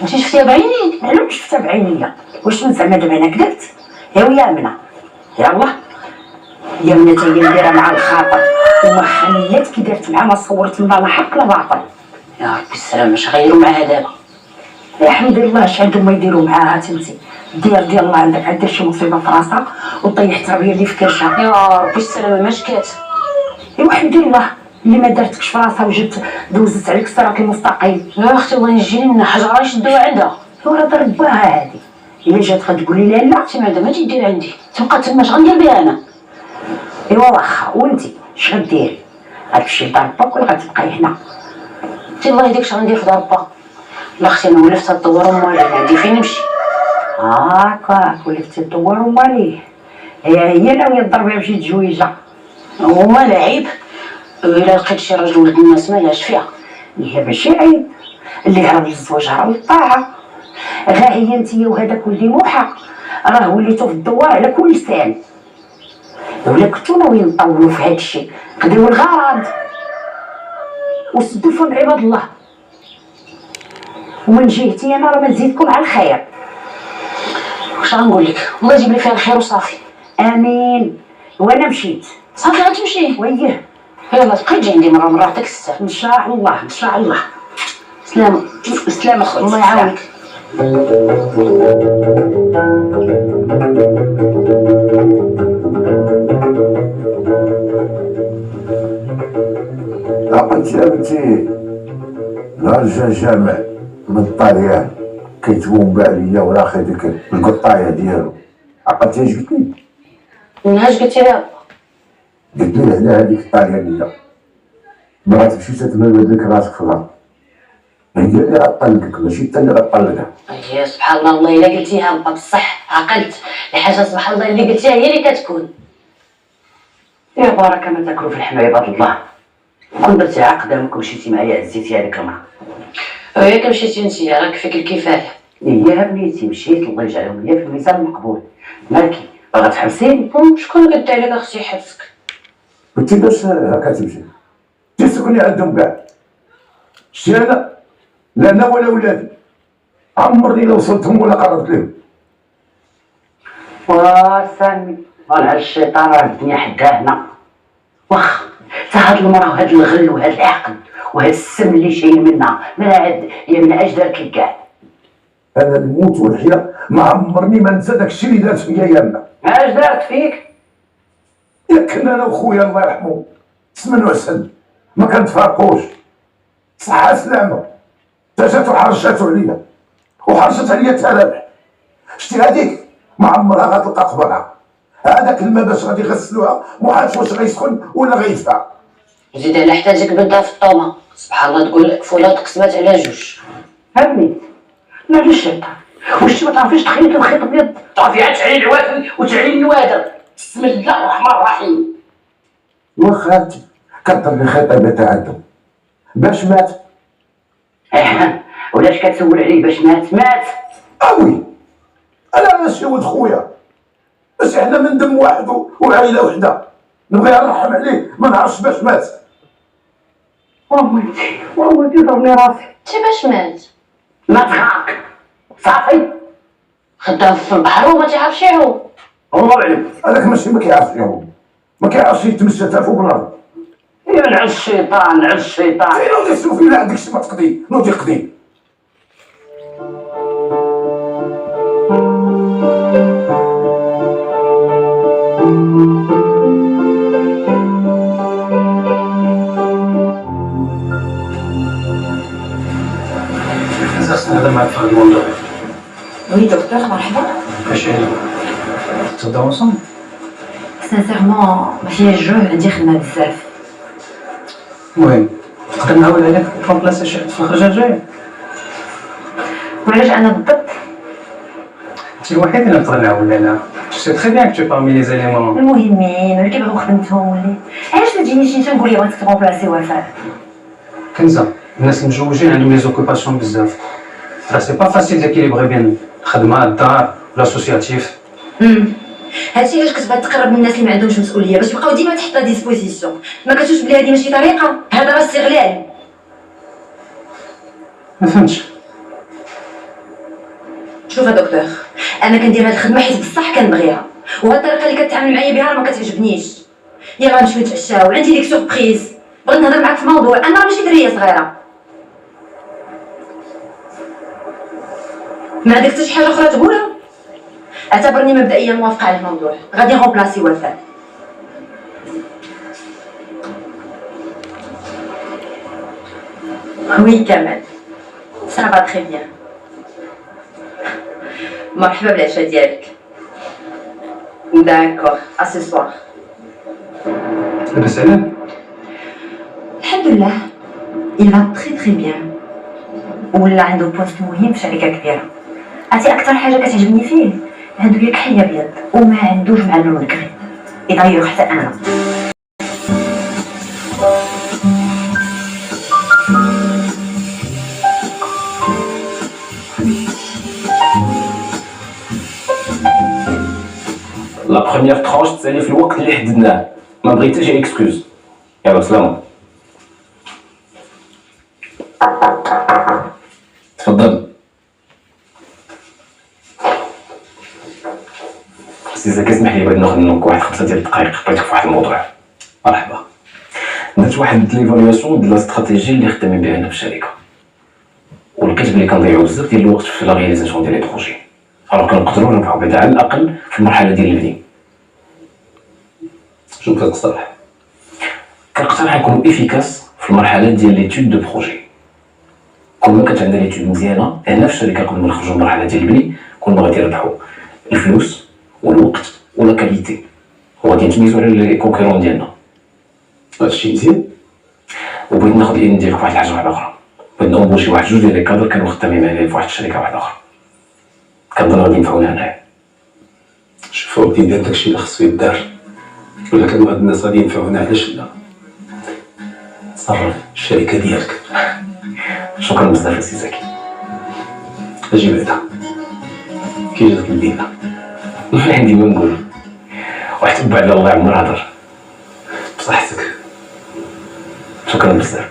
انت شفتيها بعينيك؟
انا مش شفتها بعينيا. واش من زعما دابا انا كذبت؟ يا يامنه يلاه يامنه تا هي اللي دايره مع الخاطر وما خلات كي دارت معاه ما صورت لنا لا حق لا باطل.
يا ربي السلام اش غيروا معها دابا؟
الحمد لله اش عندهم ما يديروا معاها تنتي ديال الله عندك عاد دير شي مصيبه في راسها وطيح التربيه اللي في كرشها.
يا ربي السلامه ما شكات.
ايوا الحمد لله اللي ما دارتكش في راسها وجبت دوزت عليك الصراط المستقيم.
يا اختي الله ينجيني من حجره يشدوها عندها.
ورا ضربوها هادي الا جات غتقولي لا لا
انت بعدا ما تدير عندي تبقى تما اش غندير بها انا؟
ايوا واخا وانتي اش غديري؟ غتمشي لضربك ولا غتبقاي هنا؟
انت الله يهديك اش غندير في ضربه؟ لا اختي انا ولفت الدوار امالي عندي فين نمشي؟
هاكا ولفتي الدوار امالي هي ناويه تضربيها بشي تجويجه
وما لا عيب الا لقيت شي راجل ولد الناس مالاش فيها.
هي ماشي عيب اللي هرب للزواج هرب للطاعه. غا هي انتيا وهذاك ولدي موحى راه وليتو في الدوار على كل لسان ولا كنتو ناويين نطولوا في هذا الشيء قدروا الغرض وسدوا فم عباد الله. ومن جهتي انا راه ما نزيدكم على الخير.
واش غنقول لك الله يجيب لي فيها الخير وصافي.
امين. وانا مشيت
صافي غتمشي؟
ويه
يلا تبقى تجي عندي مره يعطيك السر.
ان شاء الله ان شاء الله.
سلام سلام اخويا
الله يعاونك.
عقلتي يا بنتي نهار جا جامع من الطاليان كيتوم عليا وراه خا ديك القطايه ديالو عقلتي اش قلت لي؟
منهاش قلتي لها؟
قلت لي على هذيك الطاليانيه ما غتمشي تتمرد لك راسك في الارض هي اللي غطلقك ماشي انت اللي غطلقها.
يا سبحان الله والله الا قلتيها بصح عقلت الحاجه سبحان الله اللي قلتيها هي اللي كتكون.
يا بركه ما تاكلوا في الحمى عباد الله. كون درتي عقدامك ومشيتي معايا عزيتي هذيك المراه.
وياك مشيتي انتيا راك فيك الكفايه.
يا بنيتي مشيت الله يجعلهم ليا في الميزان المقبول. مالكي باغا تحبسيني؟
شكون قد عليك اختي يحبسك؟
قلتي باش هكا تمشي تسكني عندهم كاع شتي انا لا انا ولا ولادي عمرني لو وصلتهم ولا قربت لهم.
وسامي طالع الشيطان راه الدنيا حداه هنا. واخا تا هاد المراه وهاد الغل وهاد العقد وهاد السم اللي شايل منها ما عاد يا من اش دارك كاع.
انا الموت والحياه ما عمرني ما ننسى داكشي اللي دارت فيا يامنا.
اش دارت فيك؟
كنا انا وخويا الله يرحمه سمن وسن ما كنتفارقوش صحة سلامة تا جاتو حرشاتو عليا وحرشت عليا التلامح. شتي هذيك ما عمرها غتلقى قبرها. هذاك الماء باش غادي يغسلوها ما عرفتش واش غيسخن ولا غيدفع.
زيد على حتاجك بنتها في الطومه سبحان الله تقول لك فولا تقسمات على جوج.
فهمني لا الشيطان واش ما تعرفيش تخيط الخيط ابيض تعرفي عاد تعلي العوافل وتعلي النوادر. بسم الله الرحمن الرحيم.
واخا كضرب الخيط ابيض عندهم باش مات.
ولاش كتسول عليه باش مات؟
اوي انا ماشي ولد خويا بس احنا من دم واحد وعائله وحده نبغي نرحم عليه ما نعرفش باش مات.
والله ضربني راسي.
انت باش مات؟
مات غاك صافي
خدام في البحر وما تعرفش يعوم.
الله اعلم هذاك ماشي ما كيعرفش يعوم ما كيعرفش يتمشى تا فوق الارض.
يا نعس الشيطان نعس الشيطان.
فين نوضي شوفي لا عندك شي ما تقضي نوضي قضي.
خصنا نهضر معاك في هذا الموضوع.
وي دكتور مرحبا.
اش يعني؟ تهضروا انصومبل؟
سانسيرمون ما فيهاش جوج عندي خدمه بزاف.
المهم تقدر نعاود عليك ترومبلاسي شي حد في الخرجه الجايه.
وعلاش انا بالضبط؟
انت الوحيد اللي نقدر نعاون عليها. سي تري بيان كو بارمي لي زيليمون
المهمين اللي كيبغيو خدمتهم واللي علاش ما تجينيش انت نقول لي بغيتك ترومبلاسي وفاء؟
كنزه الناس المجوجين عندهم لي زوكوباسيون بزاف راه سي با فاسيل ديكيليبغي بين الخدمه الدار لاسوسياتيف.
هادشي علاش كتبغي تقرب من الناس اللي ما عندهمش مسؤوليه باش يبقاو ديما تحت لا ديسبوزيسيون. ما كتشوفش بلي هادي ماشي طريقه؟ هذا راه استغلال.
ما فهمتش.
شوف يا دكتور، انا كندير هاد الخدمه حيت بصح كنبغيها، وهاد الطريقه اللي كتعامل معايا بها راه ما كتعجبنيش. يلا نمشيو نتعشاو، عندي ليك سوربريز، بغيت نهضر معاك في موضوع. انا ماشي دريه صغيره. ما عندك حتى شي حاجه اخرى تقولها؟ اعتبرني مبدئيا موافقه على الموضوع. غادي نغوبلاسي وفاء. وي كمال، ça va très bien. مرحبا بالعشاء ديالك. داكور، à ce soir.
لاباس علاه؟
الحمد لله، il va très très bien. ولا عنده بوست مهم في شركه كبيره. عرفتي اكثر حاجه كتعجبني فيه؟ عنده ياك حيه ابيض وما عندوش معلم الكري. يغير حتى انا.
لا بروميير ترونش تسالي في الوقت اللي حددناه، ما بغيت حتى شي اكسكوز. يلا سلامة. تفضل. سي كتسمح لي بغيت ناخذ منك واحد 5 ديال الدقائق، بغيتك في واحد الموضوع. مرحبا. درت واحد ليفالياسيون ديال لا استراتيجي اللي خدامين بها هنا في الشركه، ولقيت بلي كنضيعو بزاف ديال الوقت في لا رياليزاسيون ديال لي بروجي، الوغ كنقدروا نربحوا بعدا على الاقل في المرحله ديال البني. شنو كتقترح؟ كنقترح نكونوا افيكاس في المرحله ديال ليتود دو بروجي. كل ما كانت عندنا ليتود مزيانه هنا في الشركه قبل ما نخرجوا المرحله ديال البني، كل ما غادي نربحوا الفلوس والوقت ولا كاليتي، وغادي نتميزوا على لي كونكورون ديالنا. هادشي مزيان. وبغيت ناخذ العين ديالك في واحد الحاجه واحده اخرى. بغيت نومبوشي واحد 2 ديال لي كادر كانوا خدامين معايا في واحد الشركه واحده اخرى، كنظن غادي ينفعونا هنايا.
شوف ودي دير داكشي اللي خصو يدار، ولا كانوا هاد الناس غادي ينفعونا علاش لا؟ تصرف الشركه ديالك.
شكرا بزاف سي زكي.
اجي بعدا كي جاتك الليله؟
ما عندي ما نقول، وحتى بعد الله يعمر هضر.
بصحتك.
شكرا بزاف.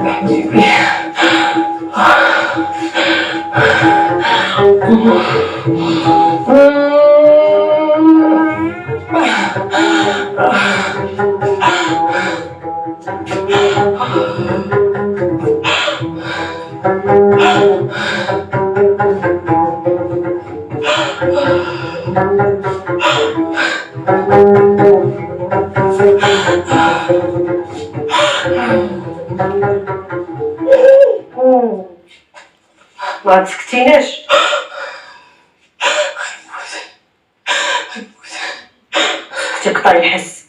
حبيبي.
ما تسكتيناش. تقطعي الحس.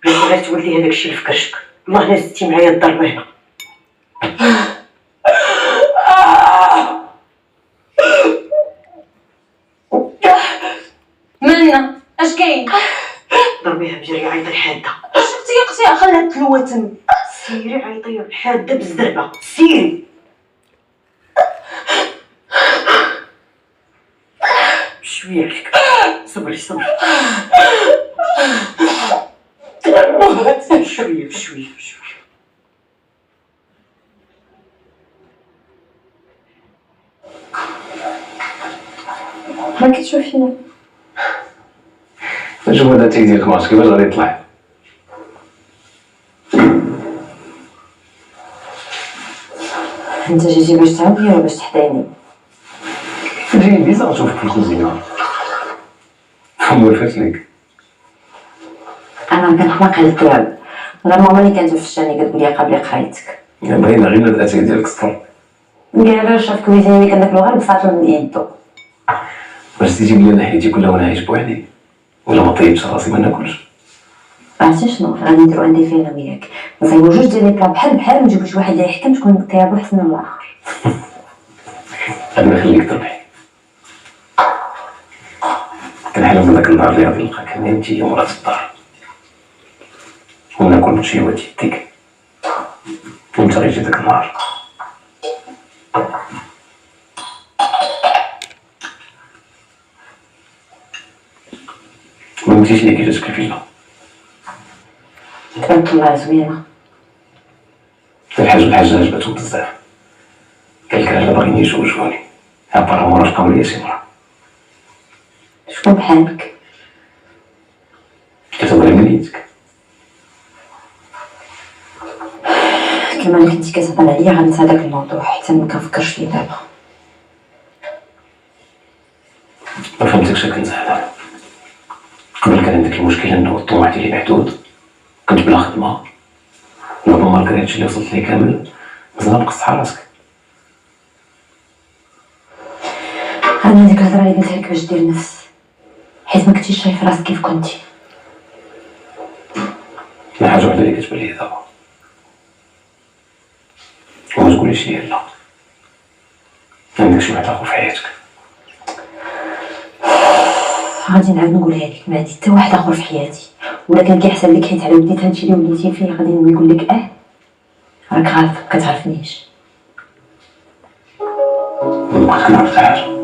بغيتي غير تولي هذاك الشيء اللي في كرشك. والله الا زدتي معايا الضربه هنا.
مالنا اش كاين؟
ضربيها بجري عيطي حاده.
شفتي يا اختي خليها تلوتن.
سيري عيطي حاده بالزربه. سيري. بشويه عليك. صبري صبري. بشويه بشويه بشويه.
ما كتشوفينا.
نشوف هذا التيك ديالك مارش كيفاش غادي يطلع.
انت جيتي باش تعاودني ولا باش تحداني؟
جاي بيزار نشوفك في الكوزينه. موالفاش ليك.
انا كنخلق على التراب. لا ماما اللي كانت فشاني كتقول لي قبلي قرايتك.
باينه غير هاد الاتاك ديالك صفر.
قال شاف كويزيني كنداكلو غير بساطو من يدو.
باش تيجي ليا ناحيتي كلها وانا عايش بوحدي، ولا ما طيبش راسي ما ناكلش.
عرفتي شنو غادي نديرو عندي فين انا وياك، نصايبو جوج ديال لي بلا بحال بحال ونجيبو شي واحد اللي يحكم تكون كتابو حسن من الاخر.
غادي نخليك تربحي. كنحلم بداك النهار اللي غادي نلقاك هنا انتي مرات الدار
وناكل من شي واد يديك وانت غيجي داك النهار ما قلتيش لي كي جاتك الفيلا.
تبارك الله زوينه.
الحاج عجبتو بزاف، قال لك الا باغيين يزوجوني عبر مورا بقاو ليا سي مرا.
شكون بحالك؟
كتبغي وليدك.
كما كنتي كتهضر عليا غنسى داك الموضوع حتى ما كنفكرش فيه دابا.
ما فهمتكش كنزعل. قبل كان عندك المشكل انه الطموح ديالي محدود، كنت بلا خدمه، دابا مالكري هادشي اللي وصلت ليه كامل مازال نقص على راسك.
انا ديك الهضره اللي قلتها لك باش دير نفس، حيت ما كنتيش شايف راسك كيف كنتي.
انا حاجه وحده اللي كتبان لي دابا، وما تقوليش لي لا، عندك شي واحد اخر في حياتك.
غادي نعاود نقولها لك، ما عندي حتى واحد اخر في حياتي، ولا كان كيحسن لك حيت على وديت هادشي اللي وليتي فيه غادي نقول لك راك عارف كتعرفنيش.
ما كنعرف حاجه.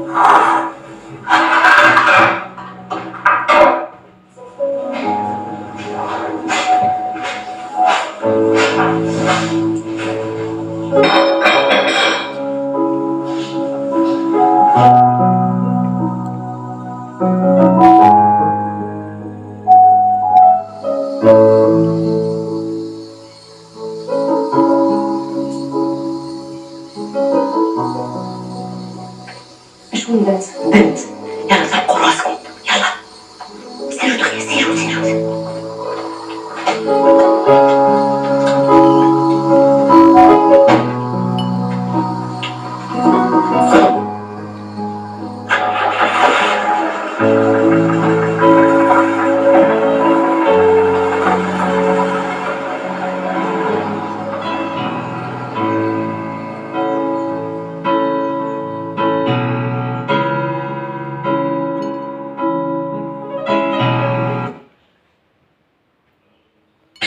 اش ولات بنت؟ يلا طلقوا راسكم، يلا سيروا دغيا سيروا.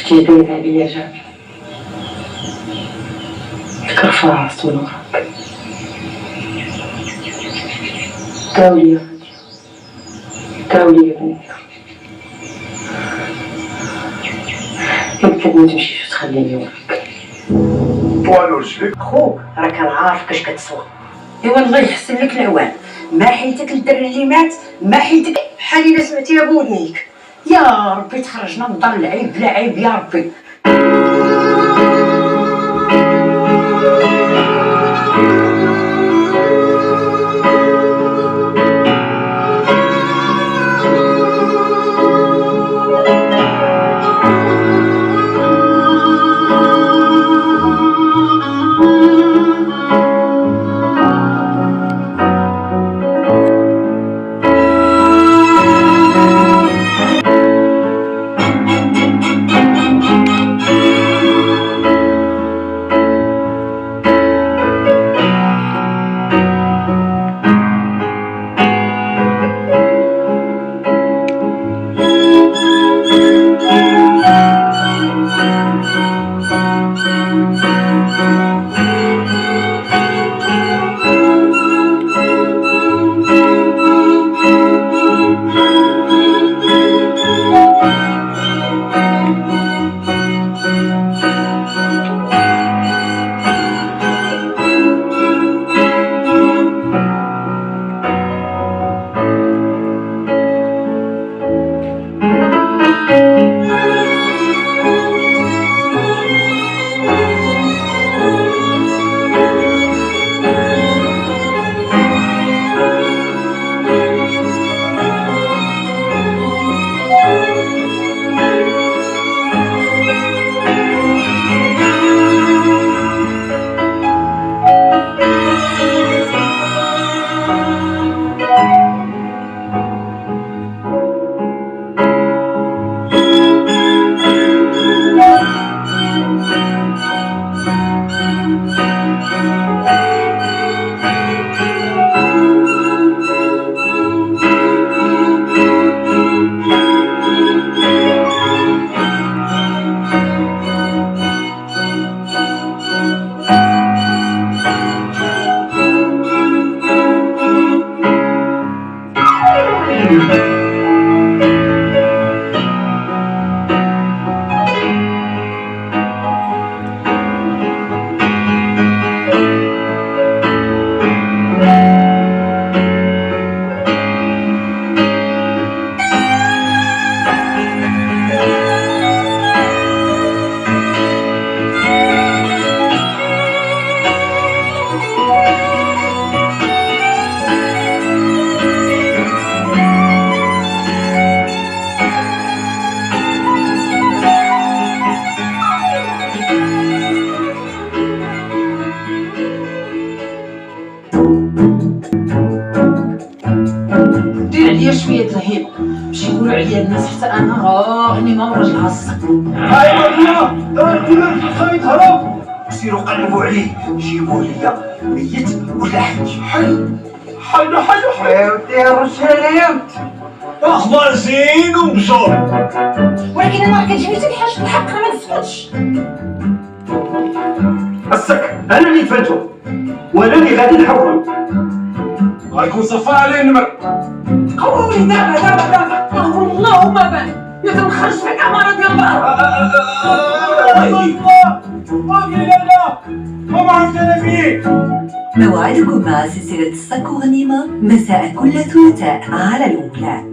تيدوي عليا جامع كرفع راسو نغرق داولي يا غادي داولي يا بنتي. قلت لك ما تمشيش وتخليني وراك.
والو شبيك
خوك راه كنعرفك اش كتسوى. ايوا الله يحسن لك العوان، ما حيتك الدري اللي مات، ما حيتك بحال الا سمعتيها بودنيك. يا ربي تخرجنا من دار العيب بلا عيب يا ربي.
شويه الهيبه باش يقولوا عليا الناس حتى انا راني ما راجلها الصك.
هاي مطلع كلنا في الخيط هرب. سيروا قلبوا عليه جيبوه ليا ميت ولا حي. حي يا ودي يا رجال يا ودي. اخبار زين ومبسوط.
ولكن انا راه كتجيني حتى الحاجه الحق ما نسكتش.
السك انا اللي دفنتو وانا اللي غادي نحول. غيكون صفا عليه النمر.
قولي دابا والله ما بان يا تنخرج في العماره ديال البحر.
لا ما عرفت انا فيه.
موعدكم مع سلسلة الصك وغنيمة مساء كل ثلاثاء على الأولى.